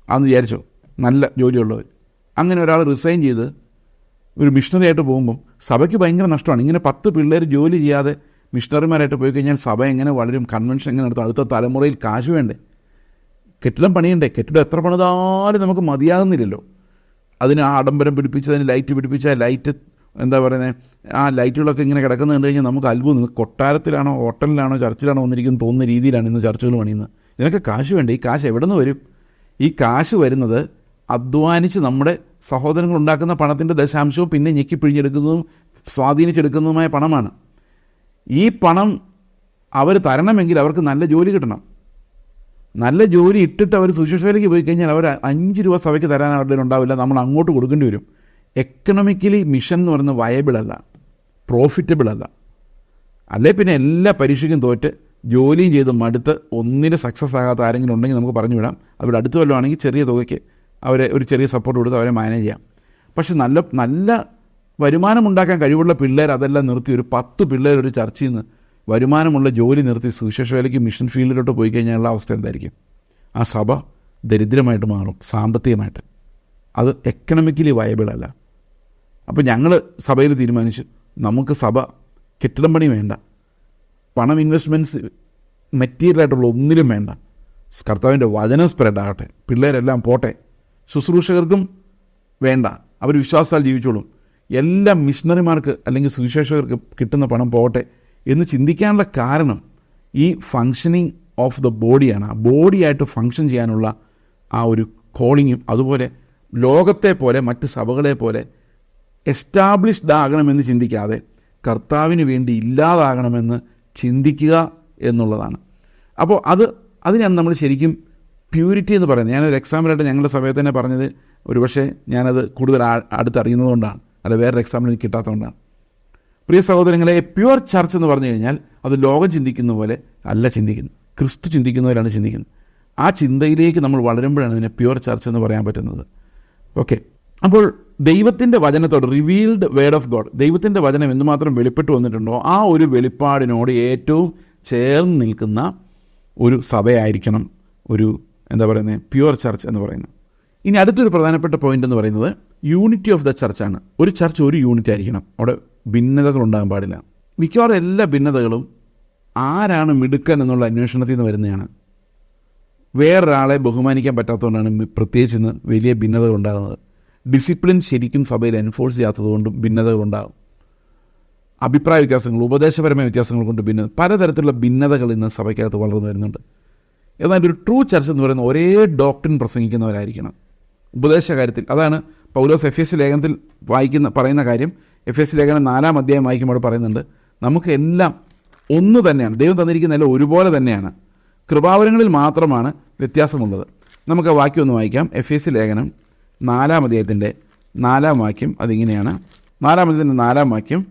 അതെന്ന് വിചാരിച്ചോ, നല്ല ജോലിയുള്ളവർ. അങ്ങനെ ഒരാൾ റിസൈൻ ചെയ്ത് ഒരു മിഷണറി ആയിട്ട് പോകുമ്പം സഭയ്ക്ക് ഭയങ്കര നഷ്ടമാണ്. ഇങ്ങനെ 10 പിള്ളേർ ജോലി ചെയ്യാതെ മിഷണറിമാരായിട്ട് പോയി കഴിഞ്ഞാൽ സഭ എങ്ങനെ വളരും, കൺവെൻഷൻ എങ്ങനെ നടത്തും, അടുത്ത തലമുറയിൽ കാശ് വേണ്ടേ, കെട്ടിടം പണിയണ്ടേ, കെട്ടിടം എത്ര പണിതാലും നമുക്ക് മതിയാകുന്നില്ലല്ലോ. അതിന് ആഡംബരം പിടിപ്പിച്ച്, അതിന് ലൈറ്റ് പിടിപ്പിച്ച്, ലൈറ്റ് എന്താ പറയുന്നത്, ആ ലൈറ്റുകളൊക്കെ ഇങ്ങനെ കിടക്കുന്നത് കണ്ടു കഴിഞ്ഞാൽ നമുക്ക് അത്ഭുതം. കൊട്ടാരത്തിലാണോ ഹോട്ടലിലാണോ ചർച്ചിലാണോ വന്നിരിക്കുന്നു തോന്നുന്ന രീതിയിലാണ് ഇന്ന് ചർച്ചുകൾ പണിയുന്നത്. ഇതിനൊക്കെ കാശ് വേണ്ടേ? ഈ കാശ് എവിടെ നിന്ന് വരും? ഈ കാശ് വരുന്നത് അധ്വാനിച്ച് നമ്മുടെ സഹോദരങ്ങൾ ഉണ്ടാക്കുന്ന പണത്തിൻ്റെ ദശാംശവും പിന്നെ ഞെക്കി പിഴിഞ്ഞെടുക്കുന്നതും സ്വാധീനിച്ചെടുക്കുന്നതുമായ പണമാണ്. ഈ പണം അവർ തരണമെങ്കിൽ അവർക്ക് നല്ല ജോലി കിട്ടണം. നല്ല ജോലി ഇട്ടിട്ട് അവർ സുശേഷയിലേക്ക് പോയി കഴിഞ്ഞാൽ അവർ 5 രൂപ സഭയ്ക്ക് തരാൻ അവരുടെ ഉണ്ടാവില്ല, നമ്മൾ അങ്ങോട്ട് കൊടുക്കേണ്ടി വരും. എക്കണോമിക്കലി മിഷൻ എന്ന് പറയുന്നത് വയബിൾ അല്ല, പ്രോഫിറ്റബിൾ അല്ല. അല്ലേ പിന്നെ എല്ലാ പരീക്ഷയ്ക്കും തോറ്റ് ജോലിയും ചെയ്ത് മടുത്ത് ഒന്നിന് സക്സസ് ആകാത്ത ആരെങ്കിലും ഉണ്ടെങ്കിൽ നമുക്ക് പറഞ്ഞു വിടാം. അവരുടെ അടുത്ത് വല്ലതുമാണെങ്കിൽ ചെറിയ തുകയ്ക്ക് അവരെ ഒരു ചെറിയ സപ്പോർട്ട് കൊടുത്ത് അവരെ മാനേജ് ചെയ്യാം. പക്ഷെ നല്ല വരുമാനമുണ്ടാക്കാൻ കഴിവുള്ള പിള്ളേർ അതെല്ലാം നിർത്തി, ഒരു 10 പിള്ളേർ ഒരു ചർച്ചിൽ നിന്ന് വരുമാനമുള്ള ജോലി നിർത്തി സുവിശേഷ വേലയ്ക്ക് മിഷൻ ഫീൽഡിലോട്ട് പോയി കഴിഞ്ഞാലുള്ള അവസ്ഥ എന്തായിരിക്കും? ആ സഭ ദരിദ്രമായിട്ട് മാറും സാമ്പത്തികമായിട്ട്. അത് എക്കണോമിക്കലി വയബിൾ അല്ല. അപ്പോൾ ഞങ്ങൾ സഭയിൽ തീരുമാനിച്ചു, നമുക്ക് സഭ കെട്ടിടം പണി വേണ്ട, പണം ഇൻവെസ്റ്റ്മെൻറ്റ്സ് മെറ്റീരിയലായിട്ടുള്ള ഒന്നിലും വേണ്ട. കർത്താവിൻ്റെ വചനം സ്പ്രെഡ് ആകട്ടെ, പിള്ളേരെല്ലാം പോട്ടെ, ശുശ്രൂഷകർക്കും വേണ്ട, അവർ വിശ്വാസത്താൽ ജീവിച്ചോളും, എല്ലാ മിഷണറിമാർക്ക് അല്ലെങ്കിൽ സുവിശേഷകർക്ക് കിട്ടുന്ന പണം പോകട്ടെ എന്ന് ചിന്തിക്കാനുള്ള കാരണം ഈ ഫങ്ഷനിങ് ഓഫ് ദ ബോഡിയാണ്. ആ ബോഡിയായിട്ട് ഫങ്ഷൻ ചെയ്യാനുള്ള ആ ഒരു കോളിങ്ങും, അതുപോലെ ലോകത്തെ പോലെ മറ്റ് സഭകളെ പോലെ എസ്റ്റാബ്ലിഷ്ഡ് ആകണമെന്ന് ചിന്തിക്കാതെ കർത്താവിന് വേണ്ടി ഇല്ലാതാകണമെന്ന് ചിന്തിക്കുക എന്നുള്ളതാണ്. അപ്പോൾ അതിനാണ് നമ്മൾ ശരിക്കും പ്യൂരിറ്റി എന്ന് പറയുന്നത്. ഞാനൊരു എക്സാമ്പിളായിട്ട് ഞങ്ങളുടെ സഭയിൽ തന്നെ പറഞ്ഞത്, ഒരുപക്ഷെ ഞാനത് കൂടുതൽ അടുത്തറിയുന്നതുകൊണ്ടാണ്, അല്ല വേറൊരു എക്സാമ്പിൾ എനിക്ക് കിട്ടാത്തതുകൊണ്ടാണ്. പ്രിയ സഹോദരങ്ങളെ, പ്യുവർ ചർച്ച് എന്ന് പറഞ്ഞു കഴിഞ്ഞാൽ അത് ലോകം ചിന്തിക്കുന്ന പോലെ അല്ല ചിന്തിക്കുന്നത്, ക്രിസ്തു ചിന്തിക്കുന്നവരാണ് ചിന്തിക്കുന്നത്. ആ ചിന്തയിലേക്ക് നമ്മൾ വളരുമ്പോഴാണ് ഇതിനെ പ്യുവർ ചർച്ച് എന്ന് പറയാൻ പറ്റുന്നത്. ഓക്കെ, അപ്പോൾ ദൈവത്തിൻ്റെ വചനത്തോട്, റിവീൽഡ് വേർഡ് ഓഫ് ഗോഡ്, ദൈവത്തിൻ്റെ വചനം എന്തുമാത്രം വെളിപ്പെട്ട് വന്നിട്ടുണ്ടോ ആ ഒരു വെളിപ്പാടിനോട് ഏറ്റവും ചേർന്ന് നിൽക്കുന്ന ഒരു സഭയായിരിക്കണം ഒരു പ്യുവർ ചർച്ച് എന്ന് പറയുന്നത്. ഇനി അടുത്തൊരു പ്രധാനപ്പെട്ട പോയിന്റ് എന്ന് പറയുന്നത് യൂണിറ്റി ഓഫ് ദ ചർച്ചാണ്. ഒരു ചർച്ച് ഒരു യൂണിറ്റ് ആയിരിക്കണം, അവിടെ ഭിന്നതകൾ ഉണ്ടാകാൻ പാടില്ല. മിക്കവാറും എല്ലാ ഭിന്നതകളും ആരാണ് മിടുക്കൻ എന്നുള്ള അന്വേഷണത്തിൽ നിന്ന് വരുന്നതാണ്. വേറൊരാളെ ബഹുമാനിക്കാൻ പറ്റാത്തതുകൊണ്ടാണ് പ്രത്യേകിച്ച് ഇന്ന് വലിയ ഭിന്നതകൾ ഉണ്ടാകുന്നത്. ഡിസിപ്ലിൻ ശരിക്കും സഭയിൽ എൻഫോഴ്സ് ചെയ്യാത്തതുകൊണ്ടും ഭിന്നതകൾ ഉണ്ടാകും. അഭിപ്രായ വ്യത്യാസങ്ങൾ, ഉപദേശപരമായ വ്യത്യാസങ്ങൾ കൊണ്ട് പലതരത്തിലുള്ള ഭിന്നതകൾ ഇന്ന് സഭയ്ക്കകത്ത് വളർന്നു വരുന്നുണ്ട്. എന്നാൽ ഒരു ട്രൂ ചർച്ച് എന്ന് പറയുന്ന ഒരേ ഡോക്ട്രിൻ പ്രസംഗിക്കുന്നവരായിരിക്കണം ഉപദേശ കാര്യത്തിൽ. അതാണ് പൗലോസ് എഫേസ്യ ലേഖനത്തിൽ പറയുന്ന കാര്യം. എഫേസ്യ ലേഖനം 4-ാം അധ്യായം വായിക്കുമ്പോൾ പറയുന്നുണ്ട്, നമുക്ക് എല്ലാം ഒന്ന് തന്നെയാണ്, ദൈവം തന്നിരിക്കുന്ന എല്ലാം ഒരുപോലെ തന്നെയാണ്, കൃപാവരങ്ങളിൽ മാത്രമാണ് വ്യത്യാസമുള്ളത്. നമുക്ക് ആ വാക്യം ഒന്ന് വായിക്കാം. എഫേസ്യ ലേഖനം 4-ാം അധ്യായത്തിൻ്റെ 4-ാം വാക്യം. അതിങ്ങനെയാണ്, 4-ാം അധ്യായത്തിൻ്റെ 4-ാം വാക്യം,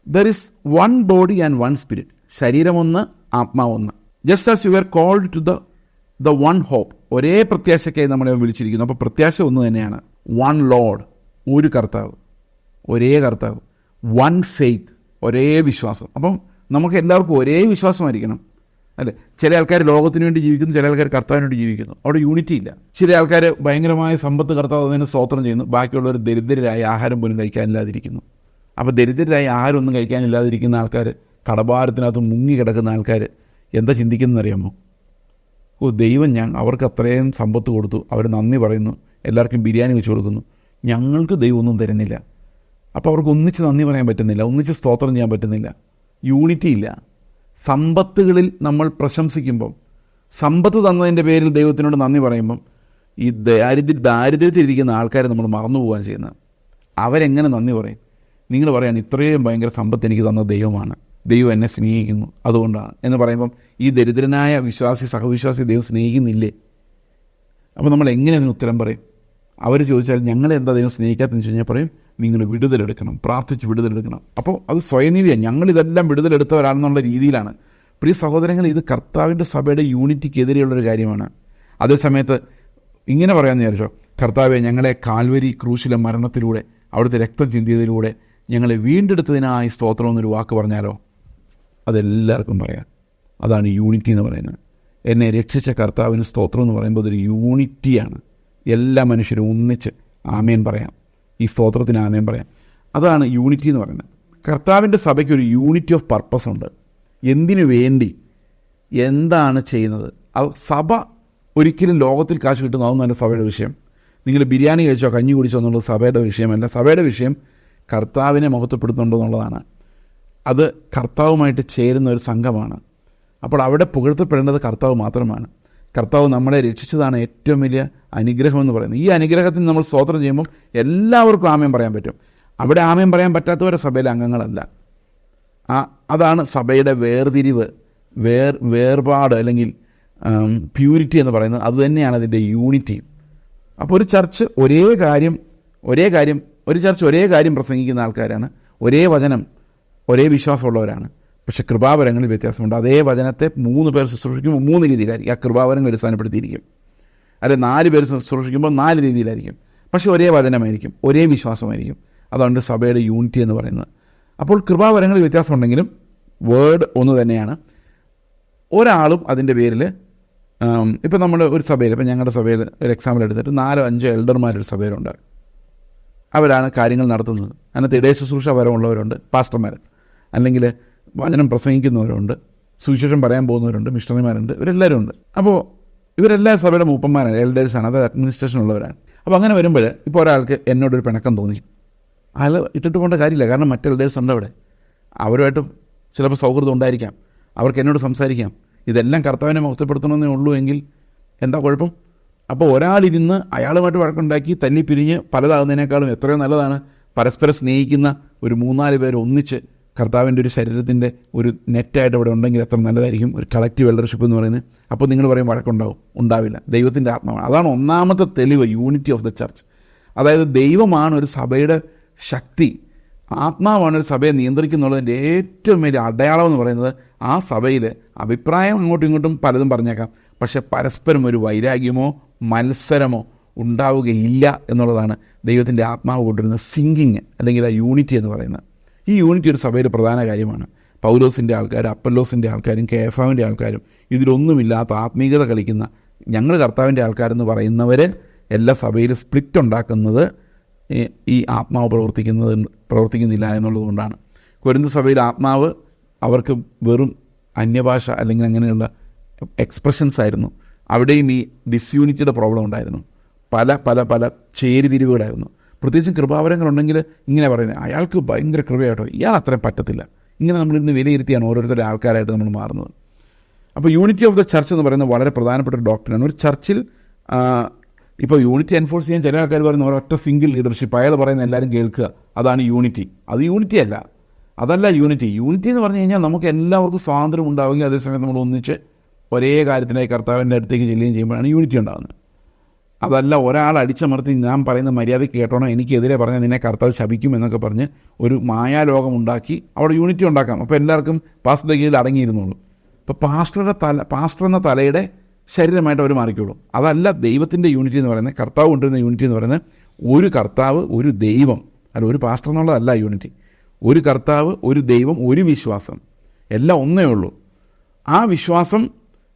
there is one body and one spirit, ശരീരമൊന്ന് ആത്മാവൊന്ന്, just as you are called to the one hope, ഒരേ പ്രത്യാശയ്ക്കായി നമ്മളെ വിളിച്ചിരിക്കുന്നു. അപ്പോൾ പ്രത്യാശ ഒന്ന് തന്നെയാണ്. വൺ ലോഡ്, ഒരു കർത്താവ്, ഒരേ കർത്താവ്. വൺ ഫെയ്ത്ത്, ഒരേ വിശ്വാസം. അപ്പം നമുക്ക് എല്ലാവർക്കും ഒരേ വിശ്വാസമായിരിക്കണം, അല്ലേ? ചില ആൾക്കാർ ലോകത്തിന് വേണ്ടി ജീവിക്കുന്നു, ചില ആൾക്കാർ കർത്താവിന് വേണ്ടി ജീവിക്കുന്നു, അവിടെ യൂണിറ്റി ഇല്ല. ചില ആൾക്കാർ ഭയങ്കരമായ സമ്പത്ത് കർത്താവ് അതിനെ സ്തോത്രം ചെയ്യുന്നു, ബാക്കിയുള്ളവർ ദരിദ്രരായി ആഹാരം പോലും കഴിക്കാനില്ലാതിരിക്കുന്നു. അപ്പോൾ ദരിദ്രരായി ആഹാരം ഒന്നും കഴിക്കാനില്ലാതിരിക്കുന്ന ആൾക്കാർ, കടഭാരത്തിനകത്ത് മുങ്ങി കിടക്കുന്ന ആൾക്കാർ എന്താ ചിന്തിക്കുന്നതെന്ന് അറിയാമോ? ദൈവം അവർക്ക് അത്രയും സമ്പത്ത് കൊടുത്തു, അവർ നന്ദി പറയുന്നു, എല്ലാവർക്കും ബിരിയാണി വെച്ച് കൊടുക്കുന്നു, ഞങ്ങൾക്ക് ദൈവം ഒന്നും തരുന്നില്ല. അപ്പോൾ അവർക്ക് ഒന്നിച്ച് നന്ദി പറയാൻ പറ്റുന്നില്ല, ഒന്നിച്ച് സ്തോത്രം ചെയ്യാൻ പറ്റുന്നില്ല, യൂണിറ്റി ഇല്ല. സമ്പത്തുകളിൽ നമ്മൾ പ്രശംസിക്കുമ്പം, സമ്പത്ത് തന്നതിൻ്റെ പേരിൽ ദൈവത്തിനോട് നന്ദി പറയുമ്പം, ഈ ദാരിദ്ര്യത്തിലിരിക്കുന്ന ആൾക്കാരെ നമ്മൾ മറന്നു പോകാൻ ചെയ്യുന്നത്. അവരെങ്ങനെ നന്ദി പറയും? നിങ്ങൾ പറയാണ്, ഇത്രയും ഭയങ്കര സമ്പത്ത് എനിക്ക് തന്ന ദൈവമാണ്, ദൈവം എന്നെ സ്നേഹിക്കുന്നു, അതുകൊണ്ടാണ് എന്ന് പറയുമ്പം ഈ ദരിദ്രനായ സഹവിശ്വാസി ദൈവം സ്നേഹിക്കുന്നില്ലേ? അപ്പോൾ നമ്മൾ എങ്ങനെ അതിന് ഉത്തരം പറയും? അവർ ചോദിച്ചാൽ ഞങ്ങളെന്താ ദൈവം സ്നേഹിക്കാത്തെന്ന് വെച്ച് കഴിഞ്ഞാൽ പറയും, നിങ്ങൾ വിടുതലെടുക്കണം, പ്രാർത്ഥിച്ച് വിടുതലെടുക്കണം. അപ്പോൾ അത് സ്വയനീതിയാണ്, ഞങ്ങളിതെല്ലാം വിടുതലെടുത്തവരാണെന്നുള്ള രീതിയിലാണ്. പ്രിയ സഹോദരങ്ങൾ, ഇത് കർത്താവിൻ്റെ സഭയുടെ യൂണിറ്റിക്കെതിരെയുള്ളൊരു കാര്യമാണ്. അതേസമയത്ത് ഇങ്ങനെ പറയാമെന്ന് വിചാരിച്ചോ, കർത്താവെ ഞങ്ങളെ കാൽവരി ക്രൂശിലെ മരണത്തിലൂടെ, അവിടുത്തെ രക്തം ചിന്തിയതിലൂടെ ഞങ്ങളെ വീണ്ടെടുത്തതിനായി സ്തോത്രം എന്നൊരു വാക്ക് പറഞ്ഞാലോ? അതെല്ലാവർക്കും പറയാം. അതാണ് യൂണിറ്റി എന്ന് പറയുന്നത്. എന്നെ രക്ഷിച്ച കർത്താവിന് സ്തോത്രം എന്ന് പറയുമ്പോൾ അതൊരു യൂണിറ്റിയാണ്. എല്ലാ മനുഷ്യരും ഒന്നിച്ച് ആമേൻ പറയാം, ഈ സ്തോത്രത്തിന് ആമേൻ പറയാം. അതാണ് യൂണിറ്റി എന്ന് പറയുന്നത്. കർത്താവിൻ്റെ സഭയ്ക്ക് ഒരു യൂണിറ്റി ഓഫ് പർപ്പസ് ഉണ്ട്. എന്തിനു വേണ്ടി, എന്താണ് ചെയ്യുന്നത്? സഭ ഒരിക്കലും ലോകത്തിൽ കാശ് കിട്ടുന്ന അതൊന്നും സഭയുടെ വിഷയം. നിങ്ങൾ ബിരിയാണി കഴിച്ചോ കഞ്ഞി കുടിച്ചോ എന്നുള്ളത് സഭയുടെ വിഷയമല്ല. സഭയുടെ വിഷയം കർത്താവിനെ മഹത്വപ്പെടുത്തുന്നുണ്ടോ എന്നുള്ളതാണ്. അത് കർത്താവുമായിട്ട് ചേരുന്ന ഒരു സംഘമാണ്. അപ്പോൾ അവിടെ പുകഴ്ത്തപ്പെടേണ്ടത് കർത്താവ് മാത്രമാണ്. കർത്താവ് നമ്മളെ രക്ഷിച്ചതാണ് ഏറ്റവും വലിയ അനുഗ്രഹം എന്ന് പറയുന്നത്. ഈ അനുഗ്രഹത്തിന് നമ്മൾ സ്തോത്രം ചെയ്യുമ്പം എല്ലാവർക്കും ആമേൻ പറയാൻ പറ്റും. അവിടെ ആമേൻ പറയാൻ പറ്റാത്തവരെ സഭയിലെ അംഗങ്ങളല്ല. അതാണ് സഭയുടെ വേർതിരിവ്, വേർപാട് അല്ലെങ്കിൽ പ്യൂരിറ്റി എന്ന് പറയുന്നത്. അതുതന്നെയാണ് അതിൻ്റെ യൂണിറ്റി. അപ്പോൾ ഒരു ചർച്ച് ഒരേ കാര്യം പ്രസംഗിക്കുന്ന ആൾക്കാരാണ്, ഒരേ വചനം, ഒരേ വിശ്വാസമുള്ളവരാണ്. പക്ഷെ കൃപാവരങ്ങളിൽ വ്യത്യാസമുണ്ട്. അതേ വചനത്തെ 3 പേർ ശുശ്രൂഷിക്കുമ്പോൾ 3 രീതിയിലായിരിക്കും ആ കൃപാവരങ്ങൾ അടിസ്ഥാനപ്പെടുത്തിയിരിക്കും. അല്ലെ 4 പേർ ശുശ്രൂഷിക്കുമ്പോൾ 4 രീതിയിലായിരിക്കും. പക്ഷെ ഒരേ വചനമായിരിക്കും, ഒരേ വിശ്വാസമായിരിക്കും. അതാണ് സഭയുടെ യൂണിറ്റി എന്ന് പറയുന്നത്. അപ്പോൾ കൃപാവരങ്ങളിൽ വ്യത്യാസമുണ്ടെങ്കിലും വേർഡ് ഒന്ന് തന്നെയാണ്. ഒരാളും അതിൻ്റെ പേരിൽ ഇപ്പം നമ്മുടെ ഒരു സഭയിൽ, ഇപ്പം ഞങ്ങളുടെ സഭയിൽ ഒരു എക്സാമ്പിൾ എടുത്തിട്ട് 4-5 എൽഡർമാരൊരു സഭയിലുണ്ട്. അവരാണ് കാര്യങ്ങൾ നടത്തുന്നത്. അതിനകത്ത് ഇടയ ശുശ്രൂഷ പരമുള്ളവരുണ്ട്, പാസ്റ്റർമാർ, അല്ലെങ്കിൽ വചനം പ്രസംഗിക്കുന്നവരുണ്ട്, സുവിശേഷം പറയാൻ പോകുന്നവരുണ്ട്, മിഷണറിമാരുണ്ട്, ഇവരെല്ലാവരും ഉണ്ട്. അപ്പോൾ ഇവരെല്ലാം സഭയുടെ മൂപ്പന്മാരാണ്, എൽഡേഴ്സാണ്, അത് അഡ്മിനിസ്ട്രേഷൻ ഉള്ളവരാണ്. അപ്പോൾ അങ്ങനെ വരുമ്പോൾ ഇപ്പോൾ ഒരാൾക്ക് എന്നോടൊരു പിണക്കം തോന്നി, അയാൾ ഇട്ടിട്ട് പോകേണ്ട കാര്യമില്ല. കാരണം മറ്റ് എൽഡേഴ്സ് ഉണ്ട് അവിടെ, അവരുമായിട്ട് ചിലപ്പോൾ സൗഹൃദം ഉണ്ടായിരിക്കാം, അവർക്ക് എന്നോട് സംസാരിക്കാം. ഇതെല്ലാം കർത്താവിനെ മഹത്വപ്പെടുത്തണമെന്നേ ഉള്ളൂ എങ്കിൽ എന്താ കുഴപ്പം? അപ്പോൾ ഒരാളിരുന്ന് അയാളുമായിട്ട് വഴക്കുണ്ടാക്കി തല്ലി പിരിഞ്ഞ് പലതാകുന്നതിനേക്കാളും എത്രയോ നല്ലതാണ് പരസ്പരം സ്നേഹിക്കുന്ന ഒരു 3-4 പേര് ഒന്നിച്ച് കർത്താവിൻ്റെ ഒരു ശരീരത്തിൻ്റെ ഒരു നെറ്റായിട്ട് ഇവിടെ ഉണ്ടെങ്കിൽ എത്ര നല്ലതായിരിക്കും. ഒരു കളക്റ്റീവ് എൽഡർഷിപ്പ് എന്ന് പറയുന്നത്. അപ്പോൾ നിങ്ങൾ പറയും വഴക്കുണ്ടാവും, ഉണ്ടാവില്ല. ദൈവത്തിൻ്റെ ആത്മാവാണ്. അതാണ് ഒന്നാമത്തെ തെളിവ്, യൂണിറ്റി ഓഫ് ദ ചർച്ച്. അതായത് ദൈവമാണ് ഒരു സഭയുടെ ശക്തി, ആത്മാവാണ് ഒരു സഭയെ നിയന്ത്രിക്കുന്നുള്ളതിൻ്റെ ഏറ്റവും വലിയ അടയാളം എന്ന് പറയുന്നത്. ആ സഭയിൽ അഭിപ്രായം അങ്ങോട്ടും ഇങ്ങോട്ടും പലതും പറഞ്ഞേക്കാം, പക്ഷെ പരസ്പരം ഒരു വൈരാഗ്യമോ മത്സരമോ ഉണ്ടാവുകയില്ല എന്നുള്ളതാണ് ദൈവത്തിൻ്റെ ആത്മാവ് കൊണ്ടുവരുന്ന സിങ്കിങ്, അല്ലെങ്കിൽ ആ യൂണിറ്റി എന്ന് പറയുന്നത്. ഈ യൂണിറ്റി ഒരു സഭയിൽ പ്രധാന കാര്യമാണ്. പൗലോസിൻ്റെ ആൾക്കാരും അപ്പല്ലോസിൻ്റെ ആൾക്കാരും കേഫാവിൻ്റെ ആൾക്കാരും ഇതിലൊന്നുമില്ലാത്ത ആത്മീയത കളിക്കുന്ന ഞങ്ങൾ കർത്താവിൻ്റെ ആൾക്കാരെന്ന് പറയുന്നവർ എല്ലാ സഭയിലും സ്പ്ലിറ്റ് ഉണ്ടാക്കുന്നത് ഈ ആത്മാവ് പ്രവർത്തിക്കുന്നില്ല എന്നുള്ളതുകൊണ്ടാണ്. കൊരിന്ത് സഭയിൽ ആത്മാവ് അവർക്ക് വെറും അന്യഭാഷ അല്ലെങ്കിൽ അങ്ങനെയുള്ള എക്സ്പ്രഷൻസ് ആയിരുന്നു. അവിടെയും ഈ ഡിസ്യൂണിറ്റിയുടെ പ്രോബ്ലം ഉണ്ടായിരുന്നു. പല പല പല ചേരിതിരിവുകളായിരുന്നു. പ്രത്യേകിച്ചും കൃപാവരങ്ങളുണ്ടെങ്കിൽ ഇങ്ങനെ പറയുന്നത് അയാൾക്ക് ഭയങ്കര കൃപയായിട്ടോ, ഇയാൾ അത്രയും പറ്റത്തില്ല. ഇങ്ങനെ നമ്മളിന്ന് വിലയിരുത്തിയാണ് ഓരോരുത്തരുടെ ആൾക്കാരായിട്ട് നമ്മൾ മാറുന്നത്. അപ്പോൾ യൂണിറ്റി ഓഫ് ദ ചർച്ച് എന്ന് പറയുന്നത് വളരെ പ്രധാനപ്പെട്ട ഒരു ഡോക്ടറാണ്. ഒരു ചർച്ചിൽ ഇപ്പോൾ യൂണിറ്റി എൻഫോഴ്സ് ചെയ്യാൻ ചില ആൾക്കാർ പറയുന്ന ഒരൊറ്റ സിംഗിൾ ലീഡർഷിപ്പ്, അയാൾ പറയുന്ന എല്ലാവരും കേൾക്കുക, അതാണ് യൂണിറ്റി. അത് യൂണിറ്റി അല്ല, അതല്ല യൂണിറ്റി. യൂണിറ്റി എന്ന് പറഞ്ഞു കഴിഞ്ഞാൽ നമുക്ക് എല്ലാവർക്കും സ്വാതന്ത്ര്യം ഉണ്ടാവുകയും അതേസമയം നമ്മൾ ഒന്നിച്ച് ഒരേ കാര്യത്തിനായി കർത്താവിൻ്റെ അടുത്തേക്ക് ചെല്ലുകയും ചെയ്യുമ്പോഴാണ് യൂണിറ്റി ഉണ്ടാകുന്നത്. അതല്ല ഒരാൾ അടിച്ചമർത്തി ഞാൻ പറയുന്ന മര്യാദയ്ക്ക് കേട്ടോണം, എനിക്കെതിരെ പറഞ്ഞാൽ നിന്നെ കർത്താവ് ശപിക്കും എന്നൊക്കെ പറഞ്ഞ് ഒരു മായാലോകം ഉണ്ടാക്കി അവിടെ യൂണിറ്റി ഉണ്ടാക്കാം. അപ്പോൾ എല്ലാവർക്കും പാസ്റ്ററുടെ കീഴിൽ അടങ്ങിയിരുന്നുള്ളൂ. ഇപ്പോൾ പാസ്റ്റർ എന്ന തലയുടെ ശരീരമായിട്ട് അവർ മാറിക്കോളും. അതല്ല ദൈവത്തിൻ്റെ യൂണിറ്റി എന്ന് പറയുന്നത്, കർത്താവ് കൊണ്ടുവരുന്ന യൂണിറ്റി എന്ന് പറയുന്നത് ഒരു കർത്താവ്, ഒരു ദൈവം, അല്ല ഒരു പാസ്റ്റർ എന്നുള്ളതല്ല യൂണിറ്റി. ഒരു കർത്താവ്, ഒരു ദൈവം, ഒരു വിശ്വാസം, എല്ലാം ഒന്നേ ഉള്ളൂ. ആ വിശ്വാസം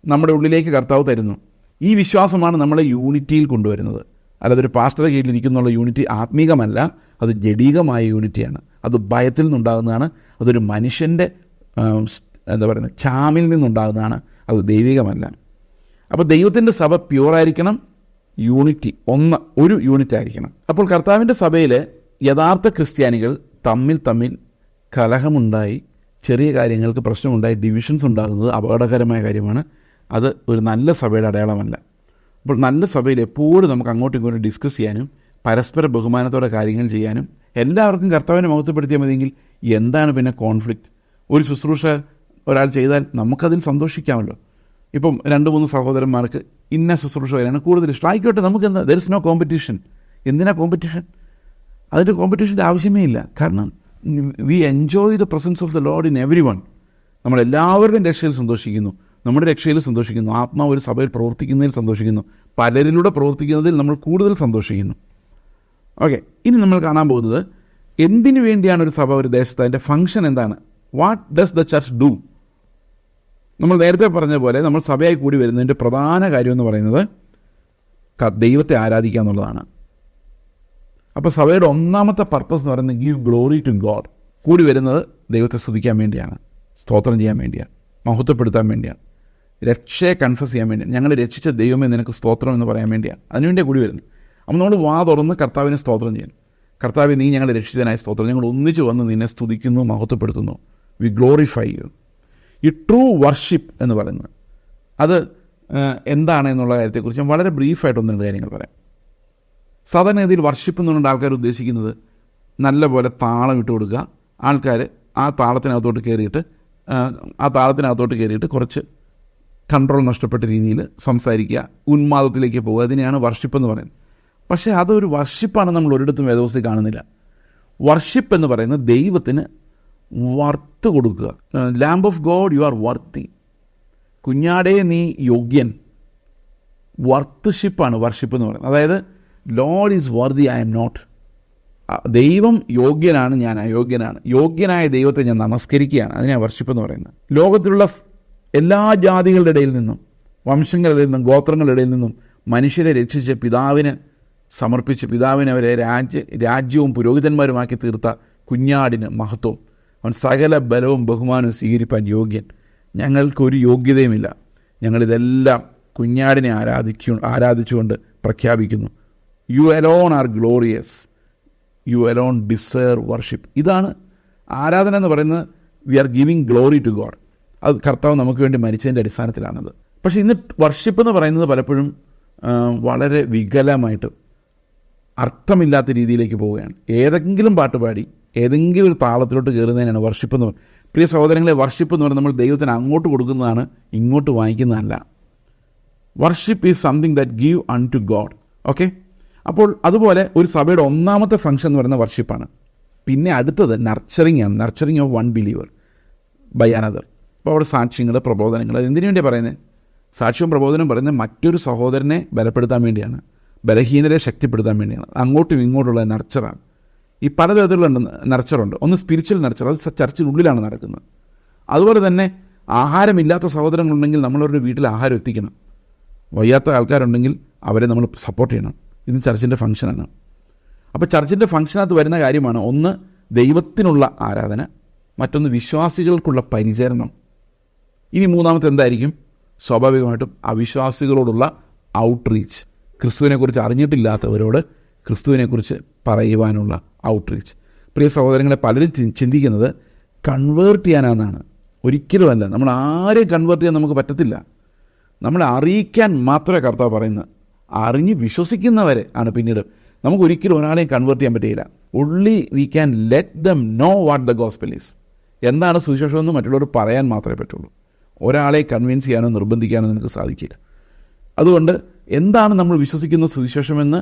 നമ്മുടെ ഉള്ളിലേക്ക് കർത്താവ് തരുന്നു. ഈ വിശ്വാസമാണ് നമ്മളെ യൂണിറ്റിയിൽ കൊണ്ടുവരുന്നത്. അല്ലാതെ ഒരു പാസ്റ്ററുടെ കീഴിലിരിക്കുന്നുള്ള യൂണിറ്റി ആത്മീകമല്ല, അത് ജഡീകമായ യൂണിറ്റിയാണ്. അത് ഭയത്തിൽ നിന്നുണ്ടാകുന്നതാണ്. അതൊരു മനുഷ്യൻ്റെ എന്താ പറയുന്നത് ചാമിൽ നിന്നുണ്ടാകുന്നതാണ്, അത് ദൈവികമല്ല. അപ്പോൾ ദൈവത്തിൻ്റെ സഭ പ്യുവറായിരിക്കണം, യൂണിറ്റി ഒരു യൂണിറ്റ് ആയിരിക്കണം. അപ്പോൾ കർത്താവിൻ്റെ സഭയിൽ യഥാർത്ഥ ക്രിസ്ത്യാനികൾ തമ്മിൽ കലഹമുണ്ടായി, ചെറിയ കാര്യങ്ങൾക്ക് പ്രശ്നമുണ്ടായി, ഡിവിഷൻസ് ഉണ്ടാകുന്നത് അപകടകരമായ കാര്യമാണ്. അത് ഒരു നല്ല സഭയുടെ അടയാളമല്ല. അപ്പോൾ നല്ല സഭയിൽ എപ്പോഴും നമുക്ക് അങ്ങോട്ടും ഇങ്ങോട്ടും ഡിസ്കസ് ചെയ്യാനും പരസ്പര ബഹുമാനത്തോടെ കാര്യങ്ങൾ ചെയ്യാനും എല്ലാവർക്കും കർത്താവിനെ മഹത്വപ്പെടുത്തിയാൽ മതിയെങ്കിൽ എന്താണ് പിന്നെ കോൺഫ്ലിക്റ്റ്? ഒരു ശുശ്രൂഷ ഒരാൾ ചെയ്താൽ നമുക്കതിൽ സന്തോഷിക്കാമല്ലോ. ഇപ്പം 2-3 സഹോദരന്മാർക്ക് ഇന്ന ശുശ്രൂഷ വരെയാണ് കൂടുതൽ ഇഷ്ടം, ആയിക്കോട്ടെ, നമുക്കെന്താ, ദർ ഇസ് നോ കോമ്പറ്റീഷൻ. എന്തിനാ കോമ്പറ്റീഷൻ? അതിൻ്റെ കോമ്പറ്റീഷൻ്റെ ആവശ്യമേ ഇല്ല. കാരണം we enjoy the presence of the Lord in every one. നമ്മളെല്ലാവരുടെയും രക്ഷയിൽ സന്തോഷിക്കുന്നു, നമ്മുടെ രക്ഷയിൽ സന്തോഷിക്കുന്നു, ആത്മാവ് ഒരു സഭയിൽ പ്രവർത്തിക്കുന്നതിൽ സന്തോഷിക്കുന്നു, പലരിലൂടെ പ്രവർത്തിക്കുന്നതിൽ നമ്മൾ കൂടുതൽ സന്തോഷിക്കുന്നു. ഓക്കെ, ഇനി നമ്മൾ കാണാൻ പോകുന്നത് എന്തിനു വേണ്ടിയാണ് ഒരു സഭ ഒരു ദേശത്ത്, അതിൻ്റെ ഫംഗ്ഷൻ എന്താണ്? What does the church do? നമ്മൾ നേരത്തെ പറഞ്ഞ പോലെ നമ്മൾ സഭയായി കൂടി വരുന്നതിൻ്റെ പ്രധാന കാര്യം എന്ന് പറയുന്നത് ദൈവത്തെ ആരാധിക്കുക എന്നുള്ളതാണ്. അപ്പോൾ സഭയുടെ ഒന്നാമത്തെ പർപ്പസ് എന്ന് പറയുന്നത് ഗീവ് ഗ്ലോറി ടു ഗോഡ്. കൂടി വരുന്നത് ദൈവത്തെ സ്തുതിക്കാൻ വേണ്ടിയാണ്, സ്തോത്രം ചെയ്യാൻ വേണ്ടിയാണ്, മഹത്വപ്പെടുത്താൻ വേണ്ടിയാണ്, രക്ഷയെ കൺഫസ് ചെയ്യാൻ വേണ്ടിയാണ്. ഞങ്ങൾ രക്ഷിച്ച ദൈവമേ നിനക്ക് സ്തോത്രം എന്ന് പറയാൻ വേണ്ടിയാണ്, അതിനുവേണ്ടിയാണ് കൂടി വരുന്നത്. അപ്പോൾ നമ്മൾ വാ തുറന്ന് കർത്താവിനെ സ്തോത്രം ചെയ്യണം. കർത്താവെ, നീ ഞങ്ങളെ രക്ഷിച്ചതിനായ സ്തോത്രം, ഞങ്ങൾ ഒന്നിച്ച് വന്ന് നിന്നെ സ്തുതിക്കുന്നു, മഹത്വപ്പെടുത്തുന്നു. We glorify you. ഈ ട്രൂ വർഷിപ്പ് എന്ന് പറയുന്നത് അത് എന്താണ് എന്നുള്ള കാര്യത്തെക്കുറിച്ച് ഞാൻ വളരെ ബ്രീഫായിട്ട് 1-2 കാര്യങ്ങൾ പറയാം. സാധാരണഗതിയിൽ വർഷിപ്പ് എന്നുകൊണ്ട് ആൾക്കാർ ഉദ്ദേശിക്കുന്നത് നല്ലപോലെ താളം ഇട്ട് കൊടുക്കുക, ആൾക്കാർ ആ താളത്തിനകത്തോട്ട് കയറിയിട്ട് കുറച്ച് കൺട്രോൾ നഷ്ടപ്പെട്ട രീതിയിൽ സംസാരിക്കുക, ഉന്മാദത്തിലേക്ക് പോകുക, അതിനെയാണ് വർഷിപ്പ് എന്ന് പറയുന്നത്. പക്ഷേ അതൊരു വർഷിപ്പാണ് നമ്മൾ ഒരിടത്തും വേദപുസ്തകത്തിൽ കാണുന്നില്ല. വർഷിപ്പ് എന്ന് പറയുന്നത് ദൈവത്തിന് വർത്ത് കൊടുക്കുക. Lamb of God, you are worthy. കുഞ്ഞാടേ നീ യോഗ്യൻ. വർത്തിഷിപ്പാണ് വർഷിപ്പ് എന്ന് പറയുന്നത്. അതായത് Lord is worthy, I am not. ദൈവം യോഗ്യനാണ്, ഞാൻ അയോഗ്യനാണ്. യോഗ്യനായ ദൈവത്തെ ഞാൻ നമസ്കരിക്കുകയാണ്, അതിനാണ് വർഷിപ്പ് എന്ന് പറയുന്നത്. ലോകത്തിലുള്ള എല്ലാ ജാതികളുടെ ഇടയിൽ നിന്നും, വംശങ്ങളുടെ ഇടയിൽ നിന്നും, ഗോത്രങ്ങളുടെ ഇടയിൽ നിന്നും മനുഷ്യരെ രക്ഷിച്ച പിതാവിന് സമർപ്പിച്ച് പിതാവിനെ അവരെ രാജ്യവും പുരോഹിതന്മാരുമാക്കി തീർത്ത കുഞ്ഞാടിന് മഹത്വം. അവൻ സകല ബലവും ബഹുമാനവും സ്വീകരിപ്പാൻ യോഗ്യൻ. ഞങ്ങൾക്കൊരു യോഗ്യതയുമില്ല. ഞങ്ങളിതെല്ലാം കുഞ്ഞാടിനെ ആരാധിച്ചുകൊണ്ട് പ്രഖ്യാപിക്കുന്നു. You alone are glorious, you alone deserve worship. ഇതാണ് ആരാധന എന്ന് പറയുന്നത്. We are giving glory to God. അത് കർത്താവ് നമുക്ക് വേണ്ടി മരിച്ചതിൻ്റെ അടിസ്ഥാനത്തിലാണത്. പക്ഷേ ഇന്ന് വർഷിപ്പ് എന്ന് പറയുന്നത് പലപ്പോഴും വളരെ വികലമായിട്ട് അർത്ഥമില്ലാത്ത രീതിയിലേക്ക് പോവുകയാണ്. ഏതെങ്കിലും പാട്ട് പാടി ഏതെങ്കിലും ഒരു താളത്തിലോട്ട് കയറുന്നതിനാണ് വർഷിപ്പ് എന്ന് പറയുന്നത്. പ്രിയ സഹോദരങ്ങളെ, വർഷിപ്പ് എന്ന് പറയുന്നത് നമ്മൾ ദൈവത്തിന് അങ്ങോട്ട് കൊടുക്കുന്നതാണ്, ഇങ്ങോട്ട് വാങ്ങിക്കുന്നതല്ല. Worship is something that give unto to. Okay, അപ്പോൾ അതുപോലെ ഒരു സഭയുടെ ഒന്നാമത്തെ ഫംഗ്ഷൻ എന്ന് പറയുന്നത് വർഷിപ്പാണ്. പിന്നെ അടുത്തത് നർച്ചറിങ് ആണ്. Nurturing of one believer by another. അപ്പോൾ അവിടെ സാക്ഷ്യങ്ങൾ, പ്രബോധനങ്ങൾ. അത് എന്തിനു വേണ്ടിയാണ് പറയുന്നത്? സാക്ഷ്യവും പ്രബോധനവും പറയുന്നത് മറ്റൊരു സഹോദരനെ ബലപ്പെടുത്താൻ വേണ്ടിയാണ്, ബലഹീനരെ ശക്തിപ്പെടുത്താൻ വേണ്ടിയാണ്. അങ്ങോട്ടും ഇങ്ങോട്ടുള്ള നർച്ചറാണ്. ഈ പലതരത്തിലുള്ള നർച്ചറുണ്ട്. ഒന്ന് സ്പിരിച്വൽ നർച്ചർ, അത് ചർച്ചിനുള്ളിലാണ് നടക്കുന്നത്. അതുപോലെ തന്നെ ആഹാരമില്ലാത്ത സഹോദരങ്ങളുണ്ടെങ്കിൽ നമ്മളവരുടെ വീട്ടിൽ ആഹാരം എത്തിക്കണം. വയ്യാത്ത ആൾക്കാരുണ്ടെങ്കിൽ അവരെ നമ്മൾ സപ്പോർട്ട് ചെയ്യണം. ഇത് ചർച്ചിൻ്റെ ഫംഗ്ഷനാണ്. അപ്പോൾ ചർച്ചിൻ്റെ ഫംഗ്ഷനകത്ത് വരുന്ന കാര്യമാണ് ഒന്ന് ദൈവത്തിനുള്ള ആരാധന, മറ്റൊന്ന് വിശ്വാസികൾക്കുള്ള പരിചരണം. ഇനി മൂന്നാമത്തെ എന്തായിരിക്കും? സ്വാഭാവികമായിട്ടും അവിശ്വാസികളോടുള്ള ഔട്ട്റീച്ച്. ക്രിസ്തുവിനെക്കുറിച്ച് അറിഞ്ഞിട്ടില്ലാത്തവരോട് ക്രിസ്തുവിനെക്കുറിച്ച് പറയുവാനുള്ള ഔട്ട്റീച്ച്. പ്രിയ സഹോദരങ്ങളെ, പലരും ചിന്തിക്കുന്നത് കൺവേർട്ട് ചെയ്യാനാണെന്നാണ്. ഒരിക്കലുമല്ല. നമ്മൾ ആരെയും കൺവേർട്ട് ചെയ്യാൻ നമുക്ക് പറ്റത്തില്ല. നമ്മളെ അറിയിക്കാൻ മാത്രമേ കർത്താവ് പറയുന്നത്. അറിഞ്ഞ് വിശ്വസിക്കുന്നവരെ ആണ് പിന്നീട്. നമുക്ക് ഒരിക്കലും ഒരാളെയും കൺവേർട്ട് ചെയ്യാൻ പറ്റിയില്ല. Only we can let them no what the gospel is. എന്താണ് സുവിശേഷമെന്ന് മറ്റുള്ളവർ പറയാൻ മാത്രമേ പറ്റുള്ളൂ. ഒരാളെ കൺവിൻസ് ചെയ്യാനോ നിർബന്ധിക്കാനോ നമുക്ക് സാധിക്കില്ല. അതുകൊണ്ട് എന്താണ് നമ്മൾ വിശ്വസിക്കുന്ന സുവിശേഷമെന്ന്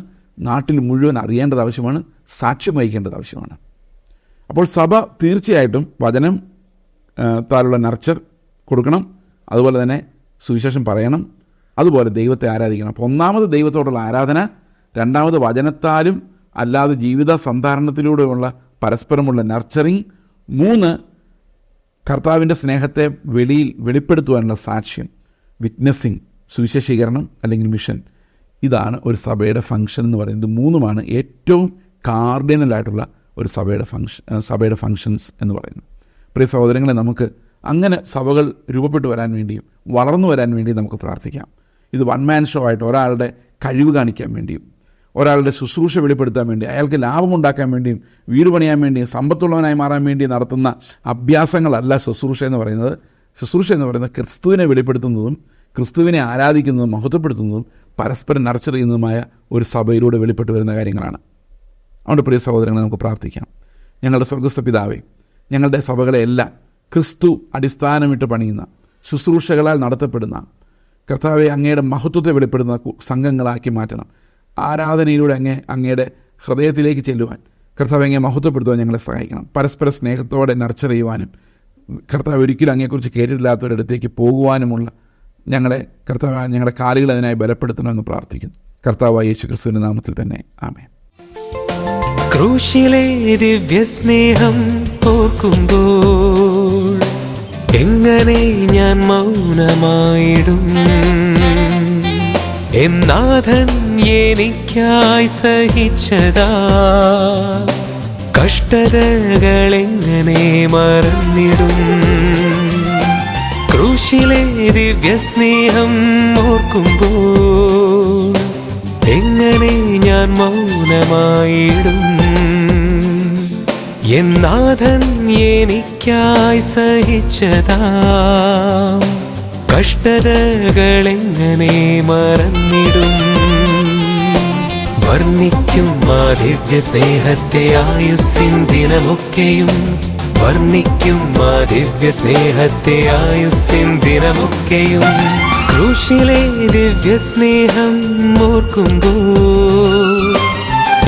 നാട്ടിൽ മുഴുവൻ അറിയേണ്ടത് ആവശ്യമാണ്, സാക്ഷ്യം വഹിക്കേണ്ടത് ആവശ്യമാണ്. അപ്പോൾ സഭ തീർച്ചയായിട്ടും വചനം താലുള്ള നർച്ചർ കൊടുക്കണം, അതുപോലെ തന്നെ സുവിശേഷം പറയണം, അതുപോലെ ദൈവത്തെ ആരാധിക്കണം. അപ്പോൾ ഒന്നാമത് ദൈവത്തോടുള്ള ആരാധന, രണ്ടാമത് വചനത്താലും അല്ലാതെ ജീവിത സന്ധാരണത്തിലൂടെയുള്ള പരസ്പരമുള്ള നർച്ചറിങ്, മൂന്ന് കർത്താവിൻ്റെ സ്നേഹത്തെ വെളിപ്പെടുത്തുവാനുള്ള സാക്ഷ്യം, വിറ്റ്നസ്സിങ്, സുവിശേഷീകരണം അല്ലെങ്കിൽ മിഷൻ. ഇതാണ് ഒരു സഭയുടെ ഫംഗ്ഷൻ എന്ന് പറയുന്നത്. മൂന്നുമാണ് ഏറ്റവും കാർഡിനലായിട്ടുള്ള ഒരു സഭയുടെ ഫംഗ്ഷൻസ് എന്ന് പറയുന്നത്. പ്രിയ സഹോദരങ്ങളെ, നമുക്ക് അങ്ങനെ സഭകൾ രൂപപ്പെട്ടു വരാൻ വേണ്ടിയും വളർന്നു വരാൻ വേണ്ടിയും നമുക്ക് പ്രാർത്ഥിക്കാം. ഇത് വൺ മാൻ ഷോ ആയിട്ട് ഒരാളുടെ കഴിവ് കാണിക്കാൻ വേണ്ടിയും ഒരാളുടെ ശുശ്രൂഷ വെളിപ്പെടുത്താൻ വേണ്ടി, അയാൾക്ക് ലാഭമുണ്ടാക്കാൻ വേണ്ടിയും വീട് പണിയാൻ വേണ്ടിയും സമ്പത്തുള്ളവനായി മാറാൻ വേണ്ടി നടത്തുന്ന അഭ്യാസങ്ങളല്ല ശുശ്രൂഷ എന്ന് പറയുന്നത്. ശുശ്രൂഷ എന്ന് പറയുന്നത് ക്രിസ്തുവിനെ വെളിപ്പെടുത്തുന്നതും ക്രിസ്തുവിനെ ആരാധിക്കുന്നതും മഹത്വപ്പെടുത്തുന്നതും പരസ്പരം നർച്ചർ ചെയ്യുന്നതുമായ ഒരു സഭയിലൂടെ വെളിപ്പെട്ടു വരുന്ന കാര്യങ്ങളാണ്. അതുകൊണ്ട് പ്രിയ സഹോദരങ്ങളെ, നമുക്ക് പ്രാർത്ഥിക്കാം. ഞങ്ങളുടെ സ്വർഗ്ഗസ്ഥ പിതാവേ, ഞങ്ങളുടെ സഭകളെല്ലാം ക്രിസ്തു അടിസ്ഥാനമിട്ട് പണിയുന്ന, ശുശ്രൂഷകളാൽ നടത്തപ്പെടുന്ന, കർത്താവെ അങ്ങയുടെ മഹത്വത്തെ വെളിപ്പെടുന്ന സംഘങ്ങളാക്കി മാറ്റണം. ആരാധനയിലൂടെ അങ്ങയുടെ ഹൃദയത്തിലേക്ക് ചെല്ലുവാൻ കർത്താവ് അങ്ങയെ മഹത്വപ്പെടുത്തുവാൻ ഞങ്ങളെ സഹായിക്കണം. പരസ്പര സ്നേഹത്തോടെ നർച്ചർ ചെയ്യുവാനും കർത്താവ് ഒരിക്കലും അങ്ങയെക്കുറിച്ച് കേട്ടിട്ടില്ലാത്തവരുടെ അടുത്തേക്ക് പോകുവാനുമുള്ള ഞങ്ങളുടെ കാലുകൾ അതിനായി ബലപ്പെടുത്തണമെന്ന് പ്രാർത്ഥിക്കുന്നു. കർത്താവായ യേശു ക്രിസ്തുവിന്റെ നാമത്തിൽ തന്നെ ആമേൻ. ക്രൂശിലെ ദിവ്യസ്നേഹം ഓർക്കുമ്പോൾ എങ്ങനെ ഞാൻ മൗനമായിടും? എന്നാഥൻ എനിക്കായി സഹിച്ചതാ കഷ്ടതകളെങ്ങനെ മറന്നിടും? ക്രൂശിലെ ദിവ്യസ്നേഹം ഓർക്കുമ്പോൾ എങ്ങനെ ഞാൻ മൗനമായിടും? എന്നാഥൻ എനിക്കായി സഹിച്ചതാ കഷ്ടതകളെങ്ങനെ മറന്നിടും? വർണ്ണിക്കും ആ ദിവ്യ സ്നേഹത്തെ ആയുസ്സിൻ ദിനമൊക്കെയും, വർണ്ണിക്കും ആ ദിവ്യ സ്നേഹത്തെ ആയുസ്സിൻ ദിനമൊക്കെയും. ക്രൂശിലെ ദിവ്യ സ്നേഹം ഓർക്കുമ്പോൾ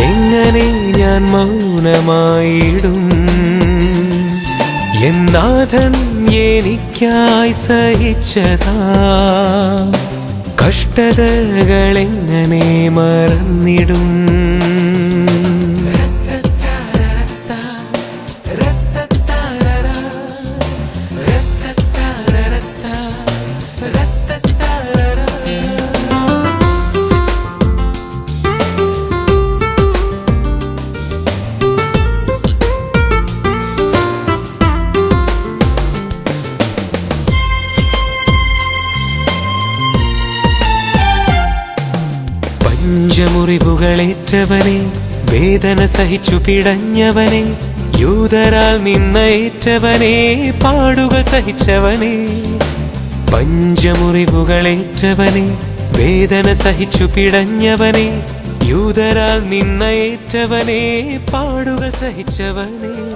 എങ്ങനെ ഞാൻ മൗനമായിടും? എന്നാഥൻ എനിക്കായി സഹിച്ചതാ കഷ്ടതകളെങ്ങനെ മറന്നിടും? പഞ്ചമുറിവുകളേറ്റവനെ, വേദന സഹിച്ചു പിടഞ്ഞവനെ, യൂതരാൽ നിന്നയേറ്റവനെ, പാടുകൾ സഹിച്ചവനെ. പഞ്ചമുറിവുകളേറ്റവനെ, വേദന സഹിച്ചു പിടഞ്ഞവനെ, യൂതരാൽ നിന്നയേറ്റവനെ, പാടുകൾ സഹിച്ചവനെ.